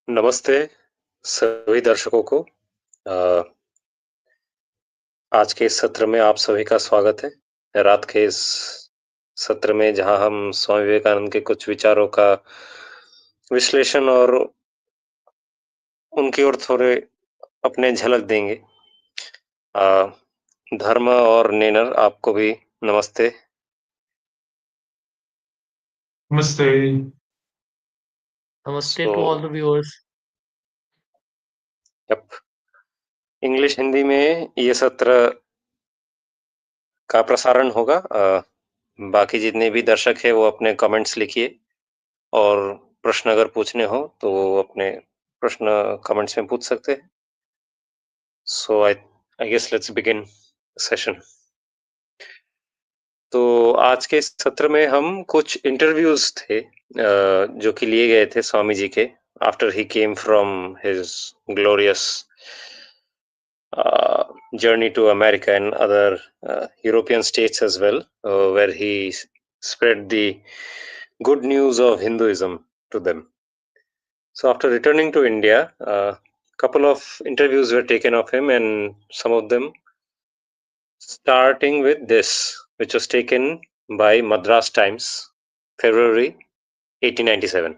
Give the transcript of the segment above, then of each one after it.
नमस्ते सभी दर्शकों को। अ, आज के इस सत्र में आप सभी का स्वागत है। रात के इस सत्र में जहां हम स्वामी विवेकानंद के कुछ विचारों का विश्लेषण और उनकी ओर थोड़े अपने झलक देंगे। अ, धर्म और नेनर आपको भी नमस्ते। Namaste. So Namaste to all the viewers. Yup English Hindi में ये सत्र का प्रसारण होगा। बाकी जितने भी दर्शक है वो अपने कमेंट्स लिखिए और प्रश्न अगर पूछने हो तो वो अपने प्रश्न कमेंट्स में पूछ सकते हैं। So I guess let's begin session. तो आज के इस सत्र में हम कुछ इंटरव्यूज थे जो कि लिए गए थे स्वामी जी के after he came from his glorious journey to America and other European states as well, where he spread the good news of Hinduism to them. So after returning to India, a couple of interviews were taken of him, and some of them starting with this, which was taken by Madras Times, February 1897.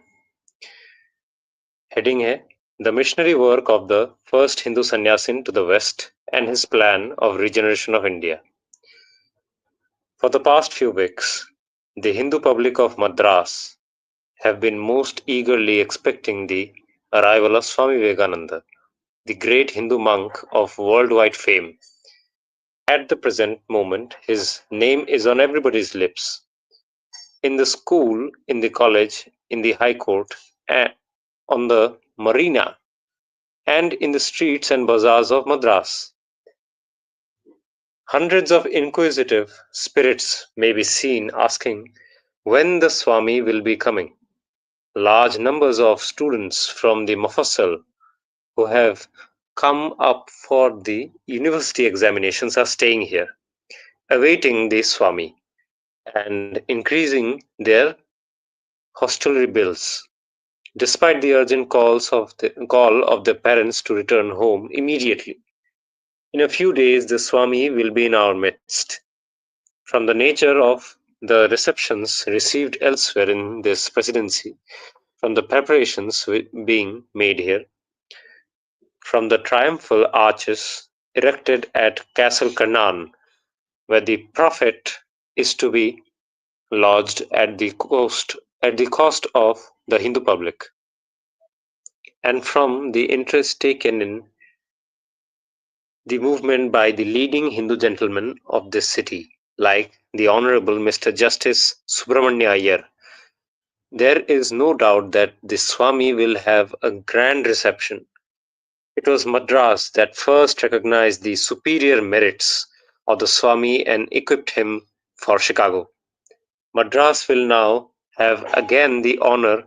Heading है The Missionary Work of the First Hindu Sannyasin to the West and His Plan of Regeneration of India. For the past few weeks, the Hindu public of Madras have been most eagerly expecting the arrival of Swami Vivekananda, the great Hindu monk of worldwide fame. At the present moment, his name is on everybody's lips. In the school, in the college, in the high court, on the marina, and in the streets and bazaars of Madras. Hundreds of inquisitive spirits may be seen asking when the Swami will be coming. Large numbers of students from the Mufassal who have come up for the university examinations are staying here, awaiting the Swami and increasing their hostelry bills, despite the urgent call of their parents to return home immediately. In a few days, the Swami will be in our midst. From the nature of the receptions received elsewhere in this presidency, from the preparations being made here, from the triumphal arches erected at Castle Kannan, where the prophet is to be lodged at the cost of the Hindu public, and from the interest taken in the movement by the leading Hindu gentlemen of this city, like the Honorable Mr. Justice Subramanya Iyer. There is no doubt that the Swami will have a grand reception. It was Madras that first recognized the superior merits of the Swami and equipped him for Chicago. Madras will now have again the honor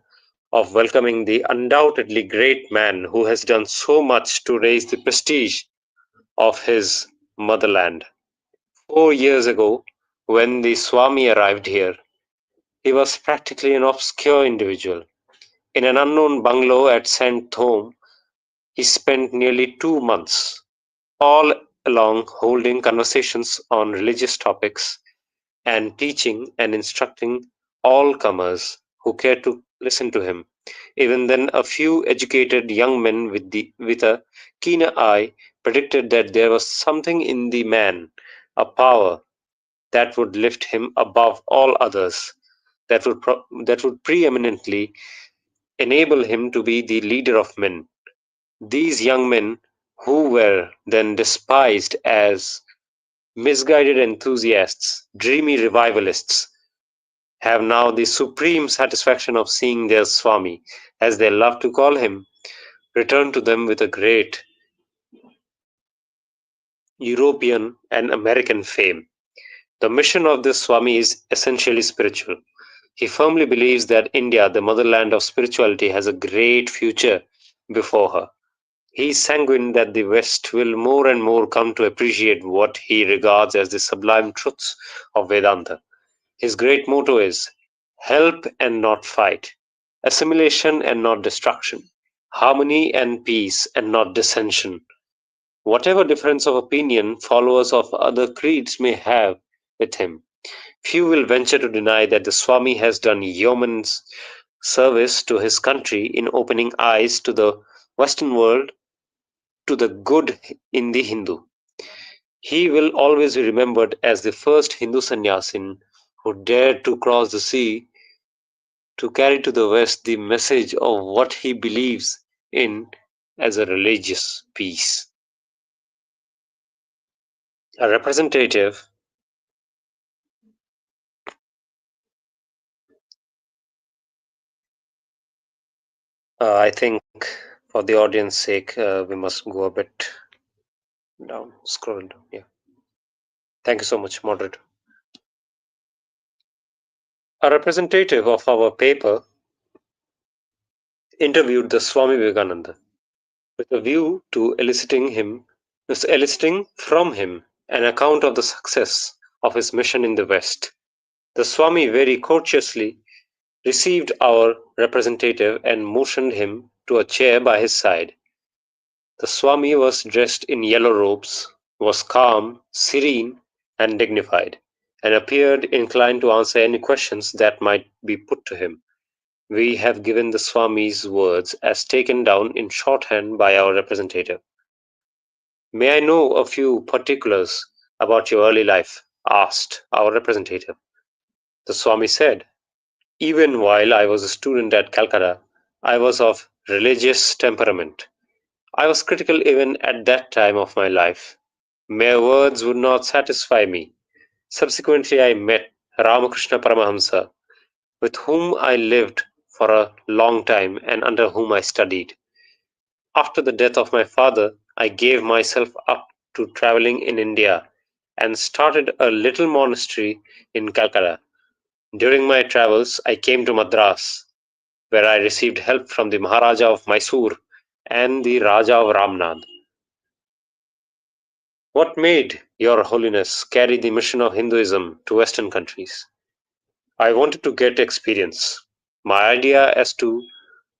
of welcoming the undoubtedly great man who has done so much to raise the prestige of his motherland. 4 years ago, when the Swami arrived here, he was practically an obscure individual. In an unknown bungalow at St. Thome, he spent nearly 2 months, all along holding conversations on religious topics and teaching and instructing all comers who cared to listen to him. Even then, a few educated young men with a keener eye predicted that there was something in the man, a power that would lift him above all others, that would preeminently enable him to be the leader of men. These young men, who were then despised as misguided enthusiasts, dreamy revivalists, have now the supreme satisfaction of seeing their Swami, as they love to call him, return to them with a great European and American fame. The mission of this Swami is essentially spiritual. He firmly believes that India, the motherland of spirituality, has a great future before her. He is sanguine that the West will more and more come to appreciate what he regards as the sublime truths of Vedanta. His great motto is help and not fight, assimilation and not destruction, harmony and peace and not dissension. Whatever difference of opinion followers of other creeds may have with him, few will venture to deny that the Swami has done yeoman's service to his country in opening eyes to the Western world to the good in the Hindu. He will always be remembered as the first Hindu sannyasin who dared to cross the sea to carry to the West the message of what he believes in as a religious peace. A representative, I think for the audience sake, we must go a bit down, scroll down. Yeah. Thank you so much, moderator. A representative of our paper interviewed the Swami Vivekananda with a view to eliciting from him an account of the success of his mission in the West. The Swami very courteously received our representative and motioned him to a chair by his side. The Swami was dressed in yellow robes, was calm, serene, and dignified, and appeared inclined to answer any questions that might be put to him. We have given the Swami's words as taken down in shorthand by our representative. May I know a few particulars about your early life? Asked our representative. The Swami said, even while I was a student at Calcutta, I was of religious temperament. I was critical even at that time of my life. Mere words would not satisfy me. Subsequently, I met Ramakrishna Paramahamsa, with whom I lived for a long time and under whom I studied. After the death of my father, I gave myself up to traveling in India and started a little monastery in Calcutta. During my travels, I came to Madras, where I received help from the Maharaja of Mysore and the Raja of Ramnad. What made Your Holiness carry the mission of Hinduism to Western countries? I wanted to get experience. My idea as to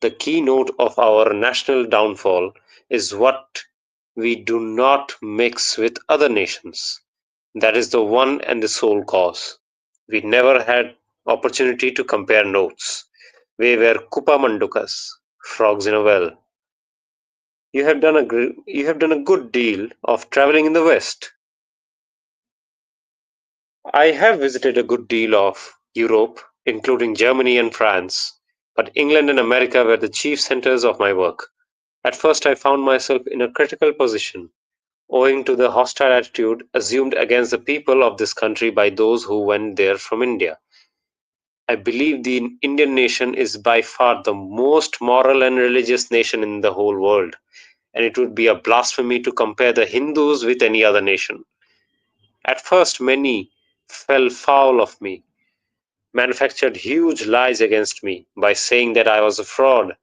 the keynote of our national downfall is what we do not mix with other nations. That is the one and the sole cause. We never had opportunity to compare notes. We were kupamandukas, frogs in a well. You have done a good deal of traveling in the West. I have visited a good deal of Europe, including Germany and France, but England and America were the chief centers of my work. At first, I found myself in a critical position, owing to the hostile attitude assumed against the people of this country by those who went there from India. I believe the Indian nation is by far the most moral and religious nation in the whole world, and it would be a blasphemy to compare the Hindus with any other nation. At first, many fell foul of me, manufactured huge lies against me by saying that I was a fraud,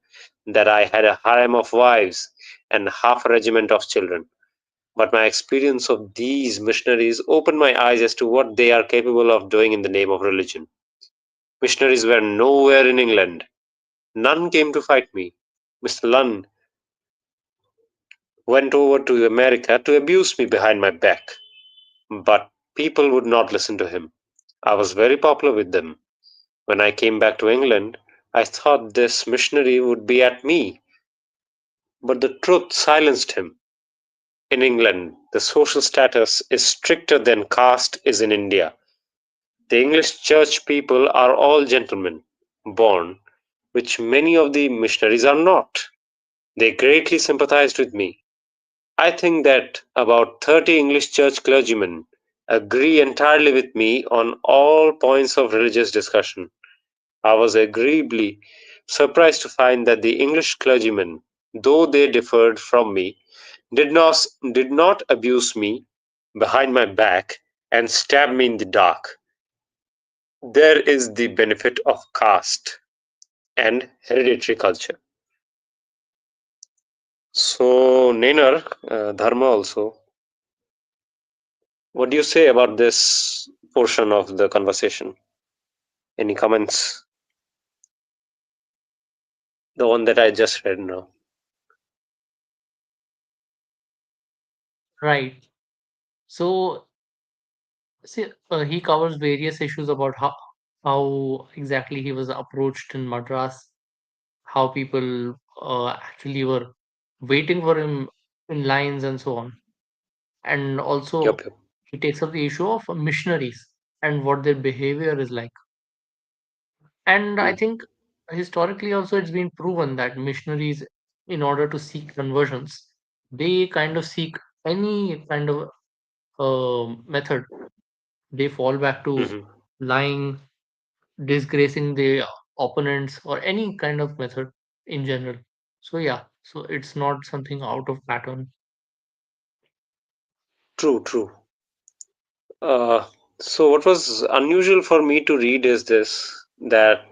that I had a harem of wives and half a regiment of children. But my experience of these missionaries opened my eyes as to what they are capable of doing in the name of religion. Missionaries were nowhere in England. None came to fight me. Mr. Lunn went over to America to abuse me behind my back, but people would not listen to him. I was very popular with them. When I came back to England, I thought this missionary would be at me, but the truth silenced him. In England, the social status is stricter than caste is in India. The English church people are all gentlemen, born, which many of the missionaries are not. They greatly sympathized with me. I think that about 30 English church clergymen agree entirely with me on all points of religious discussion. I was agreeably surprised to find that the English clergymen, though they differed from me, did not, did not abuse me behind my back and stab me in the dark. There is the benefit of caste and hereditary culture. So, Nainer, Dharma also, what do you say about this portion of the conversation? Any comments? The one that I just read now. Right. So, see, he covers various issues about how exactly he was approached in Madras, how people actually were waiting for him in lines and so on. And also, Yup, yup. he takes up the issue of missionaries and what their behavior is like. And I Hmm. think historically also it's been proven that missionaries, in order to seek conversions, they kind of seek any kind of method. They fall back to Hmm. lying, disgracing the opponents, or any kind of method in general. So yeah, so it's not something out of pattern. True, true. Uh, so, what was unusual for me to read is this, that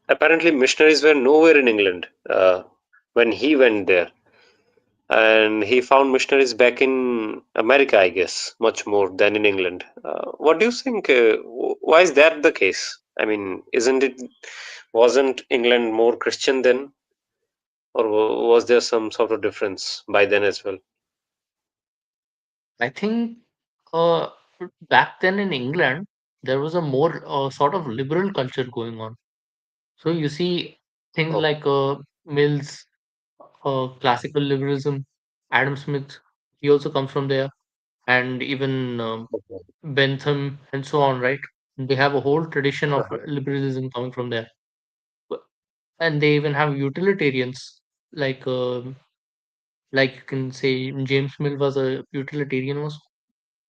apparently missionaries were nowhere in England when he went there. And he found missionaries back in America, I guess, much more than in England. What do you think? Why is that the case? I mean, isn't it, wasn't England more Christian then, or was there some sort of difference by then as well? I think uh, back then in England, there was a more sort of liberal culture going on. So you see things Oh, like Mill's classical liberalism, Adam Smith, he also comes from there, and even okay. Bentham and so on, right? They have a whole tradition of Uh-huh. liberalism coming from there. But- And they even have utilitarians, like like you can say James Mill was a utilitarian also.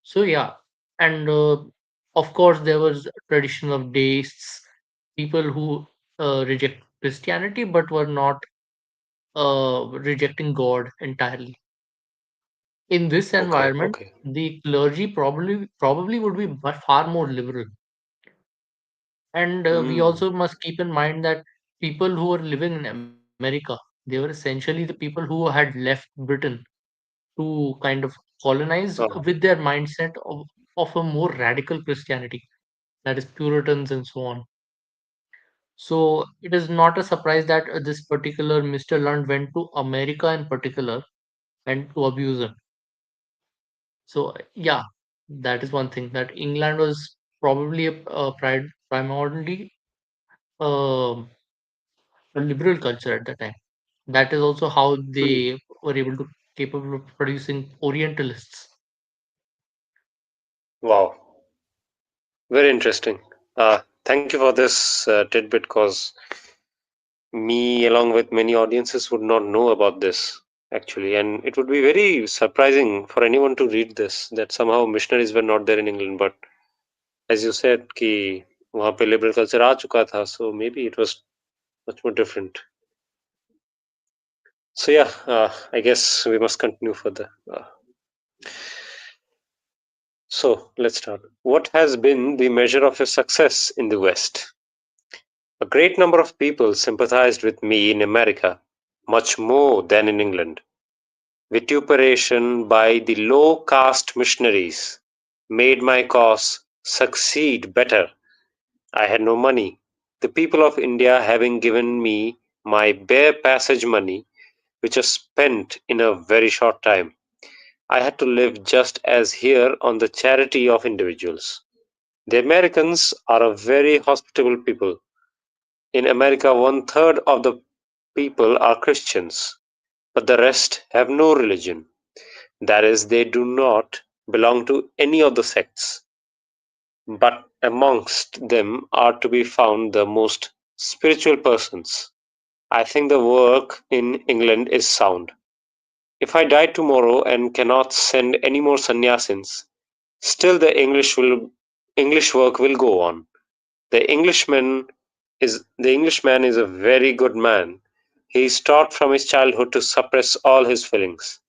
So yeah, and of course there was a tradition of deists, people who reject Christianity but were not rejecting God entirely. In this Okay, environment, okay. the clergy probably would be far more liberal. And we Mm. also must keep in mind that people who were living in America, they were essentially the people who had left Britain to kind of colonize Uh-huh. with their mindset of a more radical Christianity, that is Puritans and so on. So it is not a surprise that this particular Mr. Lund went to America in particular and to abuse him. So yeah, that is one thing, that England was probably a primarily um a liberal culture at the time. That is also how Mm. they were able to capable of producing Orientalists. Wow, very interesting. Thank you for this tidbit, because me, along with many audiences, would not know about this actually, and it would be very surprising for anyone to read this, that somehow missionaries were not there in England. But as you said, कि वहाँ पे liberal culture आ चुका था, so maybe it was much more different. So yeah, I guess we must continue further. So let's start. What has been the measure of your success in the West? A great number of people sympathized with me in America, much more than in England. Vituperation by the low caste missionaries made my cause succeed better. I had no money. The people of India having given me my bare passage money, which was spent in a very short time, I had to live just as here on the charity of individuals. The Americans are a very hospitable people. In America, one third of the people are Christians, but the rest have no religion. That is, they do not belong to any of the sects, but amongst them are to be found the most spiritual persons. I think the work in England is sound. If I die tomorrow and cannot send any more sannyasins, still English work will go on. The Englishman is a very good man. He is taught from his childhood to suppress all his feelings.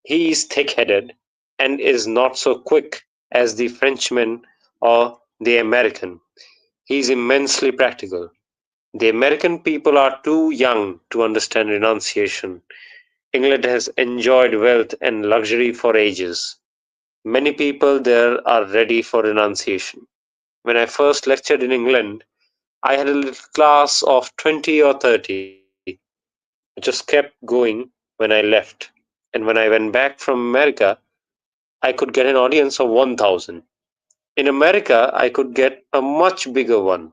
He is thick-headed, and is not so quick as the Frenchman or the American. He is immensely practical. The American people are too young to understand renunciation. England has enjoyed wealth and luxury for ages. Many people there are ready for renunciation. When I first lectured in England, I had a little class of 20 or 30. It just kept going when I left. And when I went back from America, I could get an audience of 1,000. In America, I could get a much bigger one,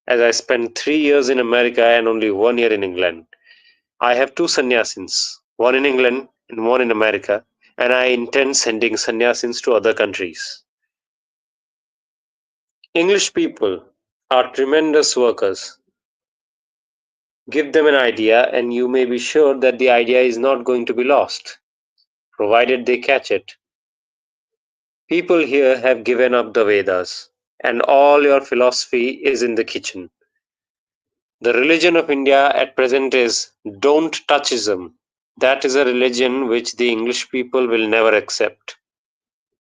as I spent 3 years in America and only 1 year in England. I have two sannyasins, one in England and one in America, and I intend sending sannyasins to other countries. English people are tremendous workers. Give them an idea, and you may be sure that the idea is not going to be lost, provided they catch it. People here have given up the Vedas, and all your philosophy is in the kitchen. The religion of India at present is don't touchism. That is a religion which the English people will never accept.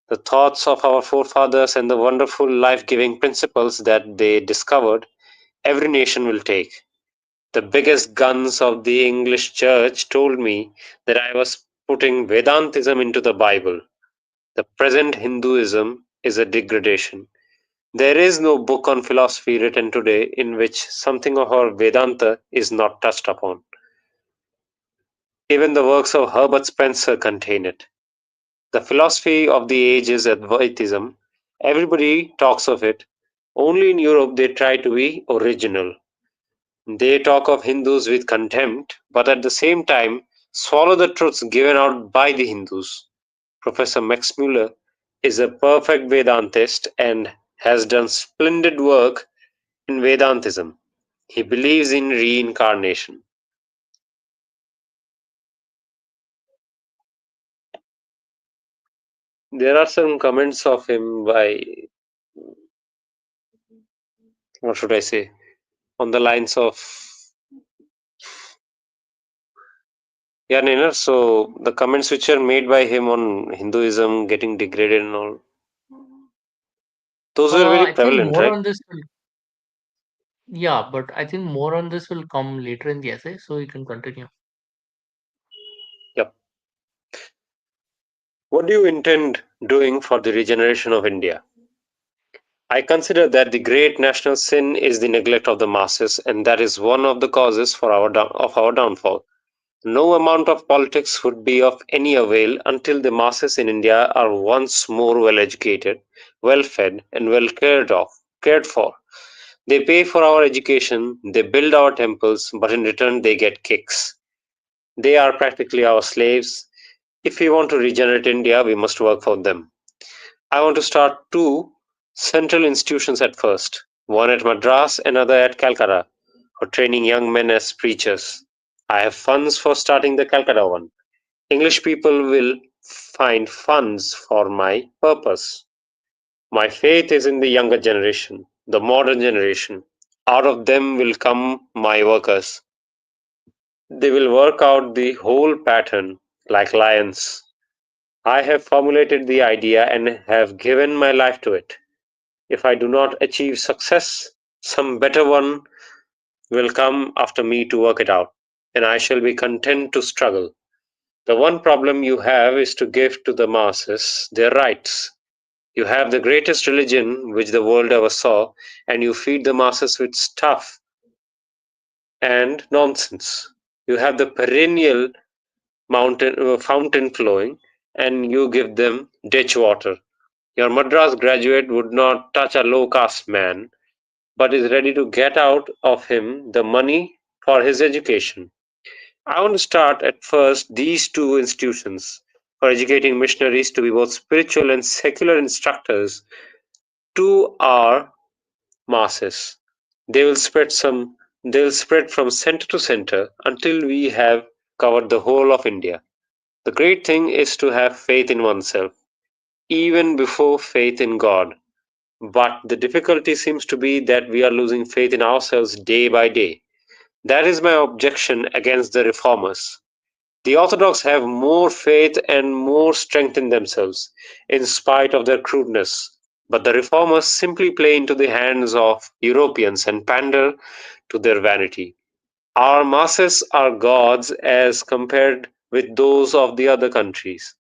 The thoughts of our forefathers and the wonderful life giving principles that they discovered, every nation will take. The biggest guns of the English church told me that I was putting Vedantism into the Bible. The present Hinduism is a degradation. There is no book on philosophy written today in which something of our Vedanta is not touched upon. Even the works of Herbert Spencer contain it. The philosophy of the age is Advaitism. Everybody talks of it. Only in Europe they try to be original. They talk of Hindus with contempt, but at the same time swallow the truths given out by the Hindus. Professor Max Muller is a perfect Vedantist and has done splendid work in Vedantism. He believes in reincarnation. There are some comments of him by, what should I say, on the lines of, yeah, Nainer. So the comments which are made by him on Hinduism getting degraded and all, those were very I think prevalent, more right? on this will, yeah, but I think more on this will come later in the essay, so you can continue. Yep. What do you intend doing for the regeneration of India? I consider that the great national sin is the neglect of the masses, and that is one of the causes for of our downfall. No amount of politics would be of any avail until the masses in India are once more well educated, well fed, and well cared for. They pay for our education, they build our temples, but in return they get kicks. They are practically our slaves. If we want to regenerate India, we must work for them. I want to start two central institutions at first, one at Madras, another at Calcutta, for training young men as preachers. I have funds for starting the Calcutta one. English people will find funds for my purpose. My faith is in the younger generation, the modern generation. Out of them will come my workers. They will work out the whole pattern like lions. I have formulated the idea and have given my life to it. If I do not achieve success, some better one will come after me to work it out, and I shall be content to struggle. The one problem you have is to give to the masses their rights. You have the greatest religion which the world ever saw, and you feed the masses with stuff and nonsense. You have the perennial fountain flowing, and you give them ditch water. Your Madras graduate would not touch a low caste man, but is ready to get out of him the money for his education. I want to start at first these two institutions for educating missionaries to be both spiritual and secular instructors to our masses. They will spread some they will spread from center to center until we have covered the whole of India. The great thing is to have faith in oneself, even before faith in God. But the difficulty seems to be that we are losing faith in ourselves day by day. That is my objection against the reformers. The Orthodox have more faith and more strength in themselves, in spite of their crudeness. But the reformers simply play into the hands of Europeans and pander to their vanity. Our masses are gods as compared with those of the other countries.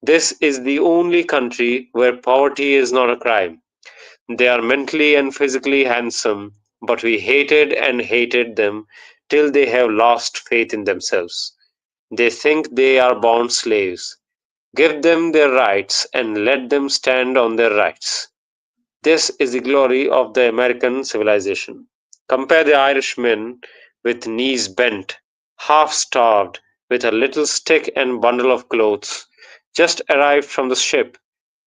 This is the only country where poverty is not a crime. They are mentally and physically handsome, but we hated them till they have lost faith in themselves. They think they are born slaves. Give them their rights and let them stand on their rights. This is the glory of the American civilization. Compare the Irishman with knees bent, half starved, with a little stick and bundle of clothes, just arrived from the ship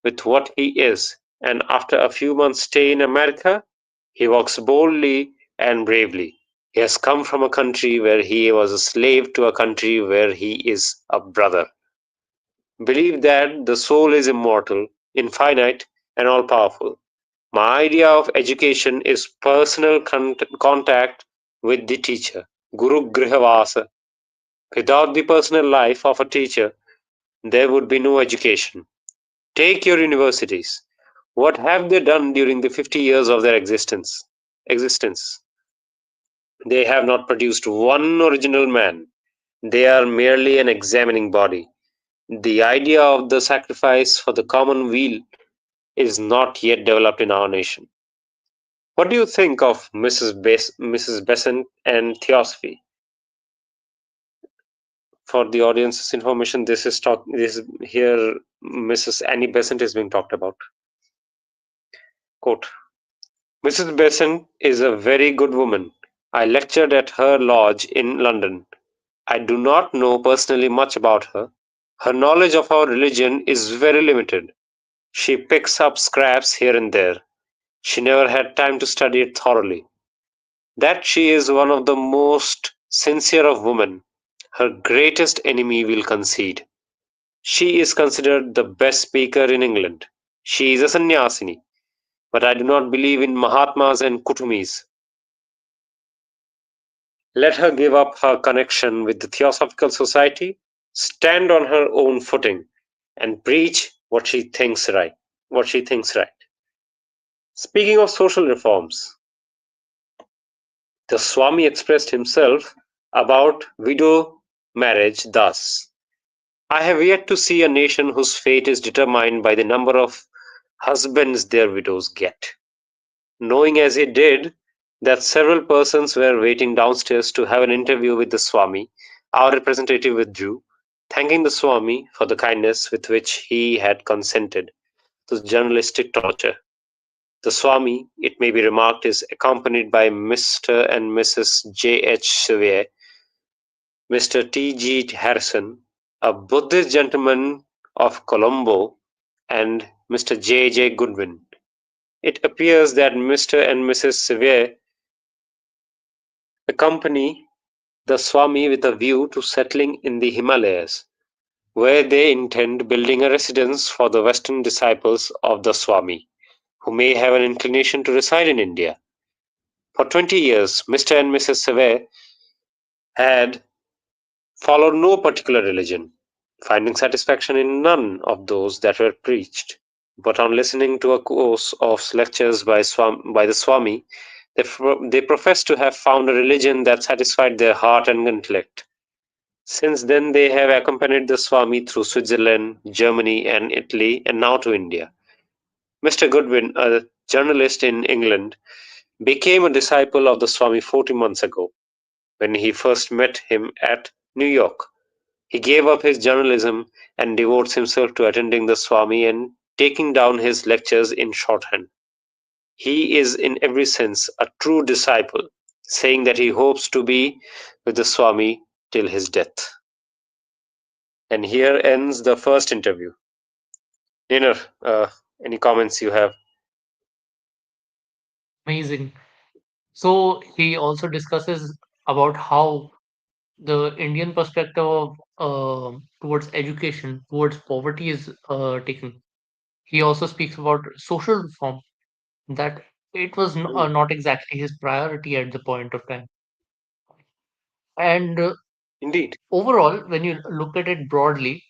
with what he is, and after a few months' stay in America, he walks boldly and bravely. He has come from a country where he was a slave to a country where he is a brother. Believe that the soul is immortal, infinite, and all powerful. My idea of education is personal contact with the teacher, Guru Grihavasa. Without the personal life of a teacher, there would be no education. Take your universities. What have they done during the 50 years of their existence? They have not produced one original man. They are merely an examining body. The idea of the sacrifice for the common weal is not yet developed in our nation. What do you think of Mrs. Besant and Theosophy? For the audience's information, this is here Mrs. Annie Besant is being talked about. Quote, Mrs. Besant is a very good woman. I lectured at her lodge in London. I do not know personally much about her. Her knowledge of our religion is very limited. She picks up scraps here and there. She never had time to study it thoroughly. That she is one of the most sincere of women, her greatest enemy will concede. She is considered the best speaker in England. She is a sannyasini, but I do not believe in Mahatmas and Kutumis. Let her give up her connection with the Theosophical Society, stand on her own footing, and preach what she thinks right. Speaking of social reforms, the Swami expressed himself about widow marriage thus: I have yet to see a nation whose fate is determined by the number of husbands their widows get. Knowing as he did that several persons were waiting downstairs to have an interview with the Swami, our representative withdrew, thanking the Swami for the kindness with which he had consented to journalistic torture. The Swami, it may be remarked, is accompanied by Mr. and Mrs. J. H. Sevier, Mr. T. G. Harrison, a Buddhist gentleman of Colombo, and Mr. J. J. Goodwin. It appears that Mr. and Mrs. Sevier accompany the Swami with a view to settling in the Himalayas, where they intend building a residence for the Western disciples of the Swami, who may have an inclination to reside in India. For 20 years, Mr. and Mrs. Sevier had followed no particular religion, finding satisfaction in none of those that were preached. But on listening to a course of lectures by the Swami, they professed to have found a religion that satisfied their heart and intellect. Since then, they have accompanied the Swami through Switzerland, Germany, and Italy, and now to India. Mr. Goodwin, a journalist in England, became a disciple of the Swami 40 months ago when he first met him at New York. He gave up his journalism and devotes himself to attending the Swami and taking down his lectures in shorthand. He is in every sense a true disciple, saying that he hopes to be with the Swami till his death. And here ends the first interview. Niner, any comments you have? Amazing. So he also discusses about how the Indian perspective of, towards education, towards poverty is taken. He also speaks about social reform, that it was Mm, not exactly his priority at the point of time. And indeed. overall, when you look at it broadly,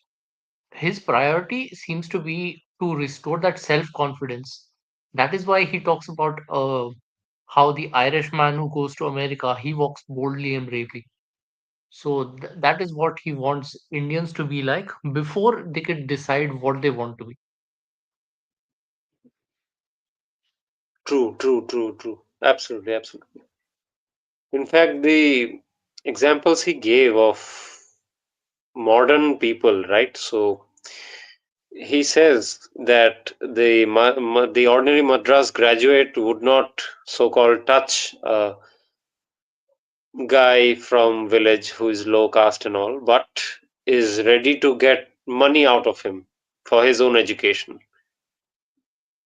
his priority seems to be to restore that self confidence. That is why he talks about how the Irishman who goes to America, he walks boldly and bravely. So that is what he wants Indians to be like before they could decide what they want to be. True. Absolutely, absolutely. In fact, the examples he gave of modern people, right? So he says that the ordinary Madras graduate would not so-called touch a guy from village who is low caste and all, but is ready to get money out of him for his own education.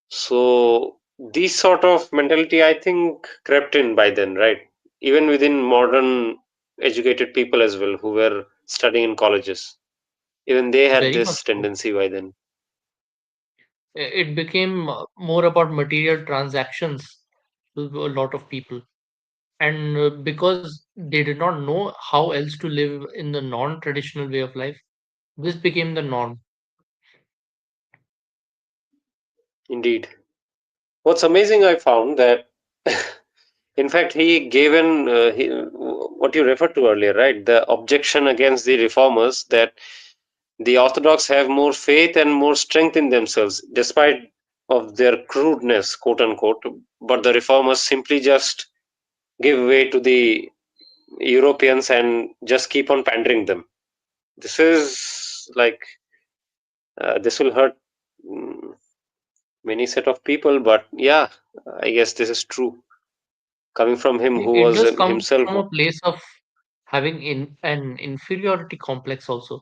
So this sort of mentality, I think, crept in by then, right? Even within modern educated people as well, who were studying in colleges, even they had Very much this so. tendency by then. It became more about material transactions to a lot of people. And because they did not know how else to live in the non-traditional way of life, this became the norm. Indeed. What's amazing, I found that, in fact, he gave in what you referred to earlier, right? The objection against the reformers that the Orthodox have more faith and more strength in themselves, despite of their crudeness, quote unquote. But the reformers simply just give way to the Europeans and just keep on pandering them. This is like this will hurt mm, many set of people, but yeah, I guess this is true. Coming from him, who It was does come himself. from a place of having an inferiority complex also,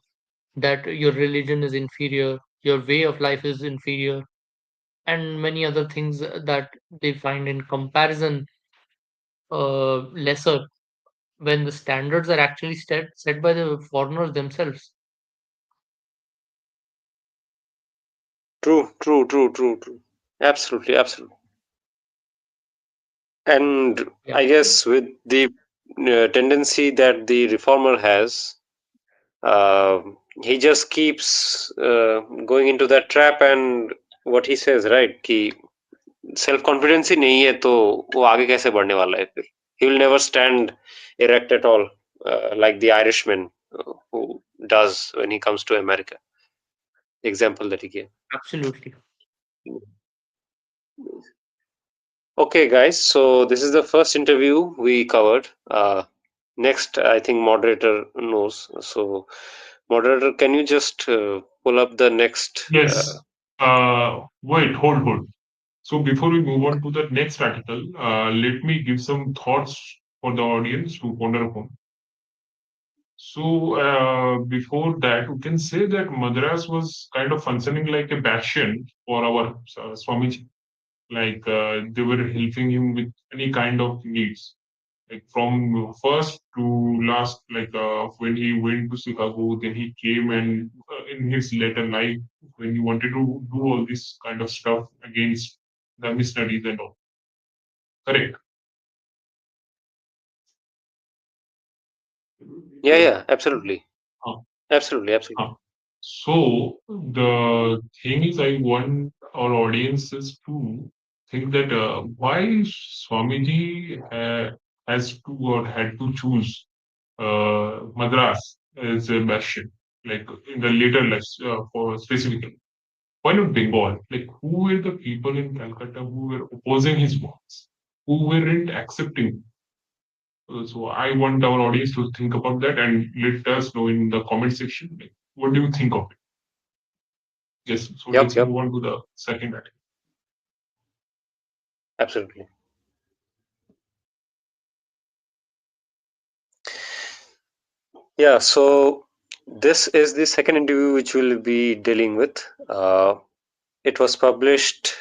that your religion is inferior, your way of life is inferior, and many other things that they find in comparison lesser, when the standards are actually set by the foreigners themselves. True, true, true, true, true. Absolutely, absolutely. And Yeah, I guess with the tendency that the reformer has, uh, he just keeps going into that trap. And what he says, right, कि self confidence ही नहीं है तो वो आगे कैसे बढ़ने वाला है फिर. He will never stand erect at all, like the Irishman who does when he comes to America. The example that he gave. absolutely. Okay, guys. So this is the first interview we covered. Next, I think moderator knows. So, moderator, can you just pull up the next? Yes. Wait, hold. So before we move on to the next article, let me give some thoughts for the audience to ponder upon. So before that, we can say that Madras was kind of functioning like a bastion for our Swamiji. Like they were helping him with any kind of needs, like from first to last. Like when he went to Chicago, then he came and in his later life, when he wanted to do all this kind of stuff against the missionaries and all. Correct. Yeah, yeah, absolutely, Huh. absolutely, absolutely. Huh. So the thing is, I want our audiences to think that why Swamiji has to or had to choose Madras as a bastion, like in the later lives for specifically. Why not Bengal? Like who were the people in Calcutta who were opposing his works, who weren't accepting? So I want our audience to think about that and let us know in the comment section. Like, what do you think of it? Yes. So Yep, let's yep, move on to the second article. absolutely. Yeah. So this is the second interview which we'll be dealing with. It was published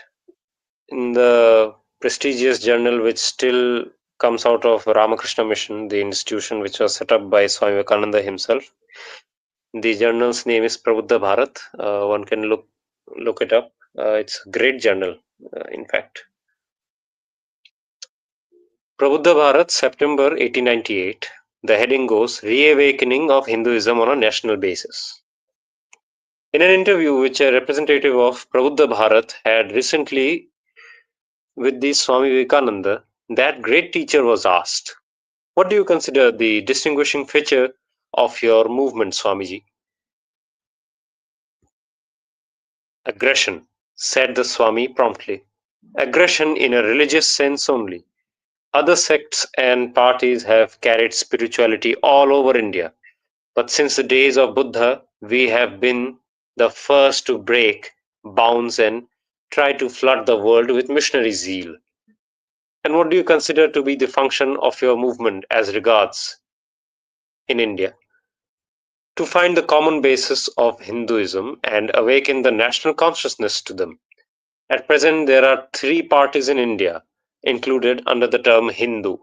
in the prestigious journal which still comes out of Ramakrishna Mission, the institution which was set up by Swami Vivekananda himself. The journal's name is Prabuddha Bharat. One can look it up. It's a great journal, in fact. Prabuddha Bharat, September 1898. The heading goes Reawakening of Hinduism on a National Basis. In an interview which a representative of Prabuddha Bharat had recently with the Swami Vivekananda, that great teacher was asked, "What do you consider the distinguishing feature of your movement, Swamiji?" "Aggression," said the Swami promptly. "Aggression in a religious sense only. Other sects and parties have carried spirituality all over India, but since the days of Buddha, we have been the first to break bounds and try to flood the world with missionary zeal. And what do you consider to be the function of your movement as regards in India? To find the common basis of Hinduism and awaken the national consciousness to them. At present, there are three parties in India included under the term Hindu: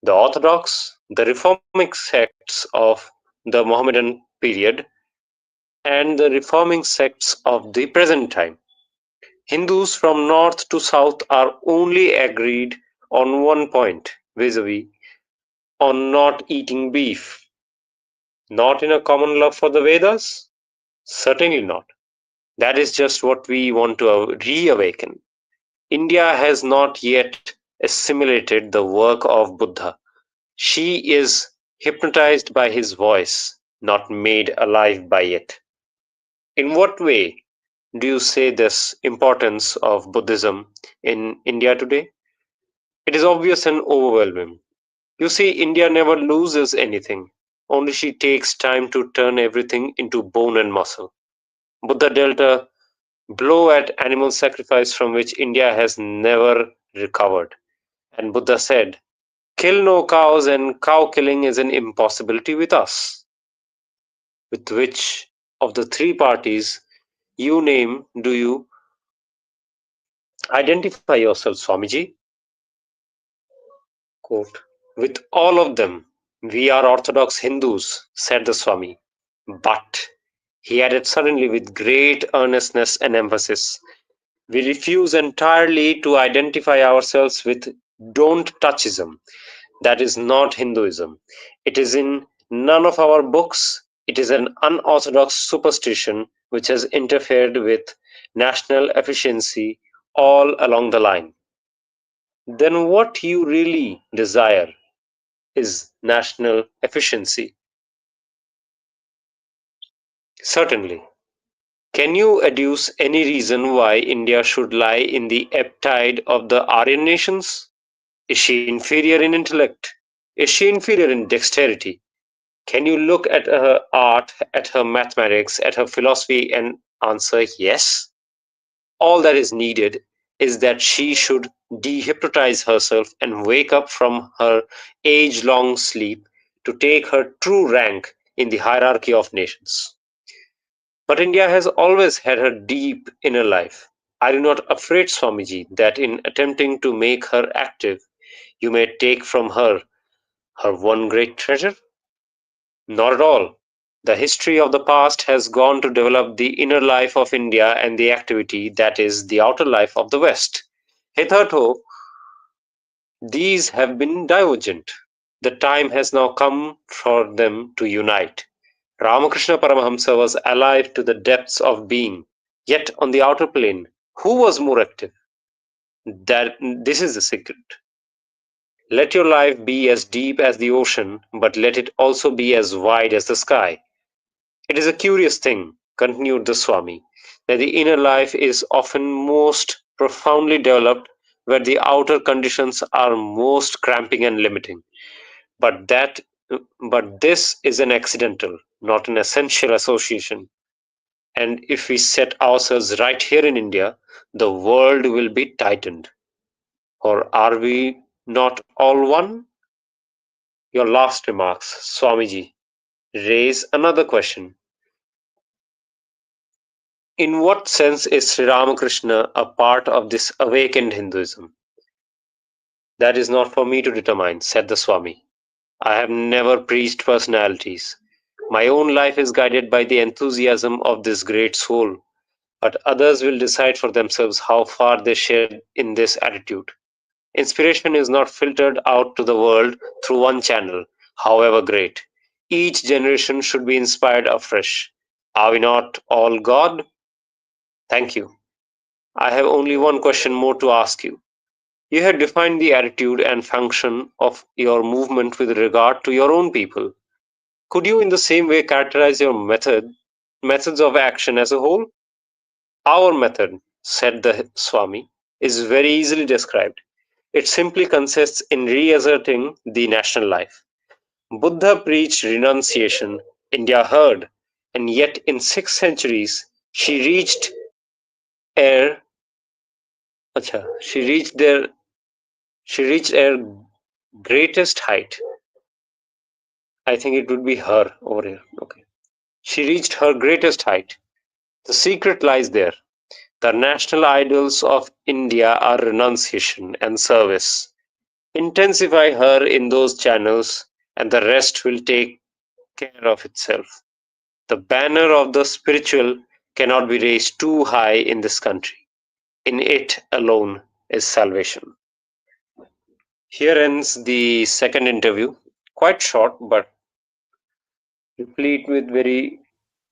the Orthodox, the reforming sects of the Mohammedan period, and the reforming sects of the present time. Hindus from north to south are only agreed on one point, vis-a-vis, on not eating beef. Not in a common love for the Vedas? Certainly not. That is just what we want to reawaken. India has not yet assimilated the work of Buddha. She is hypnotized by his voice, not made alive by it. In what way do you say this importance of Buddhism in India today? It is obvious and overwhelming. You see, India never loses anything, only she takes time to turn everything into bone and muscle. Buddha dealt a blow at animal sacrifice from which India has never recovered. And Buddha said, kill no cows, and cow killing is an impossibility with us. With which of the three parties you name do you identify yourself, Swamiji? Quote, with all of them, we are Orthodox Hindus, said the Swami. But, he added suddenly with great earnestness and emphasis, we refuse entirely to identify ourselves with don't touchism. That is not Hinduism. It is in none of our books. It is an unorthodox superstition which has interfered with national efficiency all along the line. Then what you really desire is national efficiency. Certainly. Can you adduce any reason why India should lie in the ebb tide of the Aryan nations? Is she inferior in intellect? Is she inferior in dexterity? Can you look at her art, at her mathematics, at her philosophy and answer yes? All that is needed is that she should dehypnotize herself and wake up from her age long sleep to take her true rank in the hierarchy of nations. But India has always had her deep inner life. Are you not afraid, Swamiji, that in attempting to make her active, you may take from her her one great treasure? Not at all. The history of the past has gone to develop the inner life of India and the activity that is the outer life of the West. Hitherto, these have been divergent. The time has now come for them to unite. Ramakrishna Paramahamsa was alive to the depths of being, yet on the outer plane, who was more active? That this is the secret. Let your life be as deep as the ocean, but let it also be as wide as the sky. It is a curious thing, continued the Swami, that the inner life is often most profoundly developed where the outer conditions are most cramping and limiting. But that but this is an accidental, not an essential association. And if we set ourselves right here in India, the world will be tightened. Or are we not all one? Your last remarks, Swamiji, raise another question. In what sense is Sri Ramakrishna a part of this awakened Hinduism? That is not for me to determine, said the Swami. I have never preached personalities. My own life is guided by the enthusiasm of this great soul, but others will decide for themselves how far they share in this attitude. Inspiration is not filtered out to the world through one channel, however great. Each generation should be inspired afresh. Are we not all God? Thank you. I have only one question more to ask you. You have defined the attitude and function of your movement with regard to your own people. Could you in the same way characterize your methods of action as a whole? Our method, said the Swami, is very easily described. It simply consists in reasserting the national life. Buddha preached renunciation, India heard, and yet in 6 centuries She reached air. Acha, she reached air greatest height. I think it would be her over here. Okay. She reached her greatest height. The secret lies there. The national idols of India are renunciation and service. Intensify her in those channels, and the rest will take care of itself. The banner of the spiritual cannot be raised too high in this country. In it alone is salvation. Here ends the second interview. Quite short, but replete with very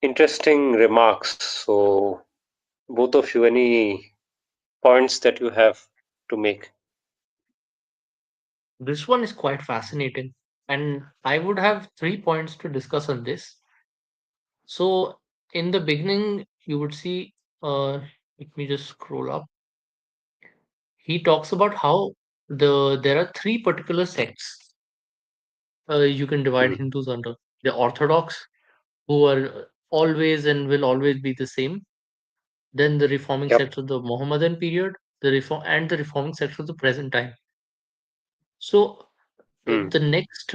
interesting remarks. So, both of you, any points that you have to make? This one is quite fascinating, and I would have 3 points to discuss on this. So, in the beginning, you would see, let me just scroll up. He talks about how there are three particular sects you can divide Hmm. Hindus under: the Orthodox, who are always and will always be the same; then the reforming Yep. sects of the Mohammedan period, the reforming sects of the present time. So Hmm. the next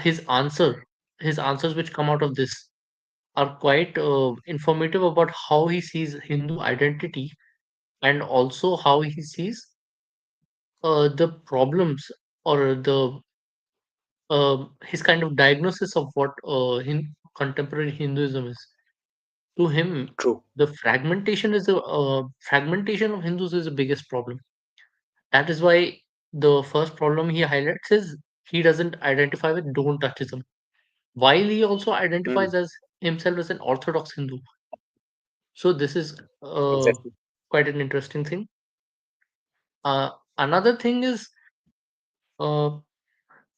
his answers which come out of this are quite informative about how he sees Hindu identity, and also how he sees the problems, or the his kind of diagnosis of what contemporary Hinduism is. To him, True. the fragmentation of Hindus is the biggest problem. That is why the first problem he highlights is he doesn't identify with don't touchism, while he also Hmm. identifies as himself as an Orthodox Hindu. So this is Exactly. quite an interesting thing. Another thing is, uh,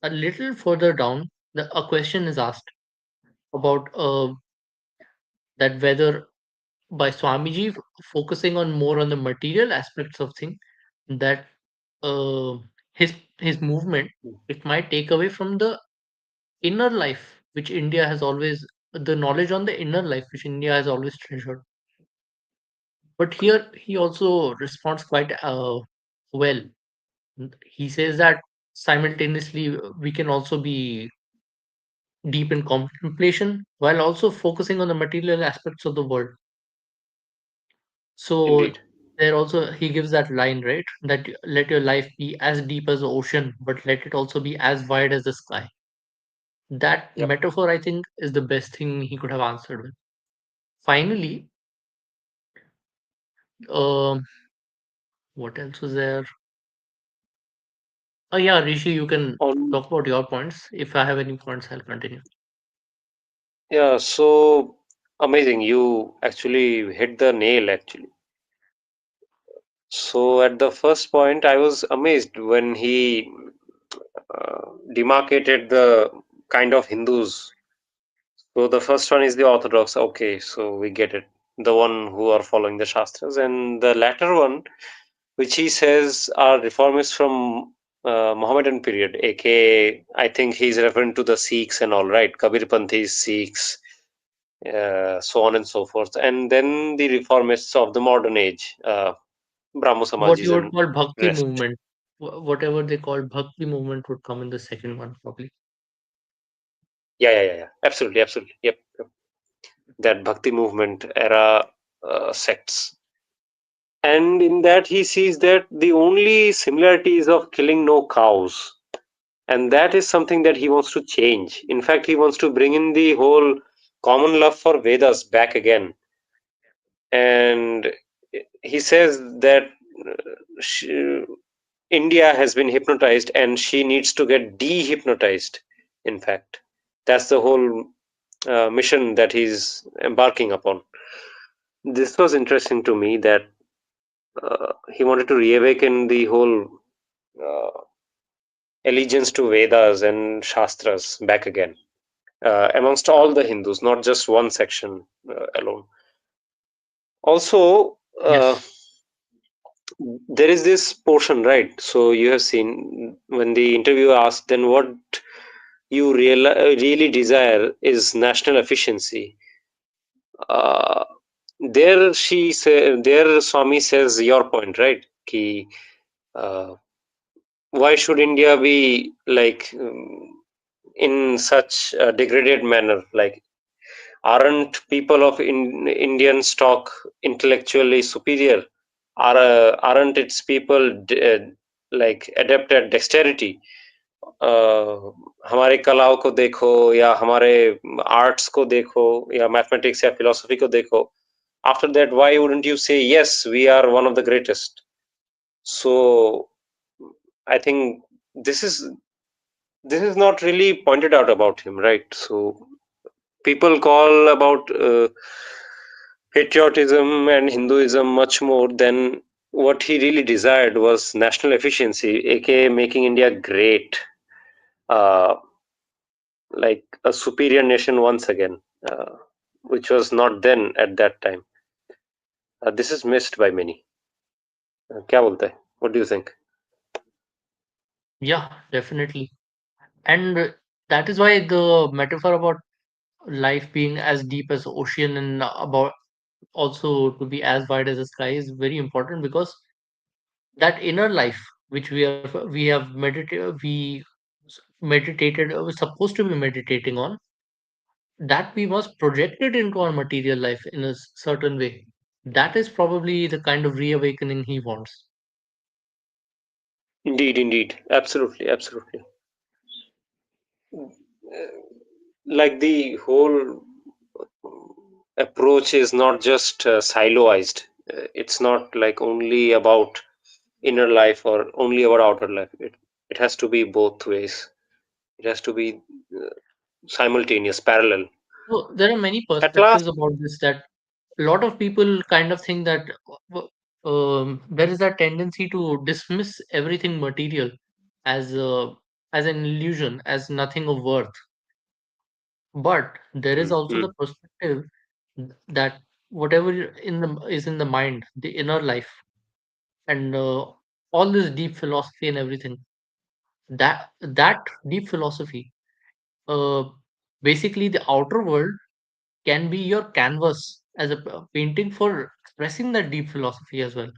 a little further down, a question is asked about that whether by Swamiji focusing on more on the material aspects of thing, that uh, his movement, it might take away from the inner life which India has always the knowledge on the inner life which India has always treasured. But here he also responds quite well. He says that simultaneously we can also be deep in contemplation while also focusing on the material aspects of the world. So Indeed. there also he gives that line, right? That let your life be as deep as the ocean, but let it also be as wide as the sky. That Yep. metaphor, I think, is the best thing he could have answered with. Finally, um, what else was there? Oh yeah, Rishi, you can On talk about your points. If I have any points, I'll continue. Yeah, so amazing. You actually hit the nail actually. So at the first point, I was amazed when he demarcated the kind of Hindus. So the first one is the Orthodox. Okay, so we get it. The one who are following the Shastras, and the latter one, which he says are reformists from Mohammedan period, aka I think he's referring to the Sikhs and all, right? Kabir Panthis, Sikhs, so on and so forth. And then the reformists of the modern age, Brahmo What Samajis you would and call bhakti rest. movement, whatever they call bhakti movement, would come in the second one probably. Yeah. Absolutely, absolutely. Yep. That Bhakti movement era sects. And in that, he sees that the only similarity is of killing no cows. And that is something that he wants to change. In fact, he wants to bring in the whole common love for Vedas back again. And he says that she, India has been hypnotized and she needs to get dehypnotized. In fact, that's the whole mission that he's embarking upon. This was interesting to me that he wanted to reawaken the whole uh, allegiance to Vedas and Shastras back again amongst all the Hindus, not just one section alone. Also, Yes. there is this portion, right? So you have seen when the interviewer asked, then what you really desire is national efficiency. Uh, there Swami says your point, right? Ki, uh, why should India be like in such a degraded manner? Like, aren't people of Indian stock intellectually superior? Aren't its people like adept at dexterity? हमारे कलाओं को देखो या हमारे arts को देखो या mathematics या फिलोसफी को देखो. After that, why wouldn't you say yes, we are one of the greatest? So I think this is this is not really pointed out about him, right? So people call about patriotism and Hinduism much more than what he really desired was national efficiency, aka making India great, uh, like a superior nation once again, which was not then at that time. This is missed by many. क्या बोलते हैं? What do you think? Yeah, definitely. And that is why the metaphor about life being as deep as ocean and about also to be as wide as the sky is very important, because that inner life which we have meditated supposed to be meditating on, that we must project it into our material life in a certain way. That is probably the kind of reawakening he wants. Indeed, indeed, absolutely, absolutely. Like the whole approach is not just siloized. It's not like only about inner life or only about outer life. It has to be both ways. It has to be uh, simultaneous, parallel. So there are many At last, perspectives about this, that a lot of people kind of think that there is a tendency to dismiss everything material as an illusion, as nothing of worth. But there is also mm, the perspective that whatever is in the mind, the inner life, and all this deep philosophy and everything, that deep philosophy, uh, basically the outer world can be your canvas as a painting for expressing that deep philosophy as well.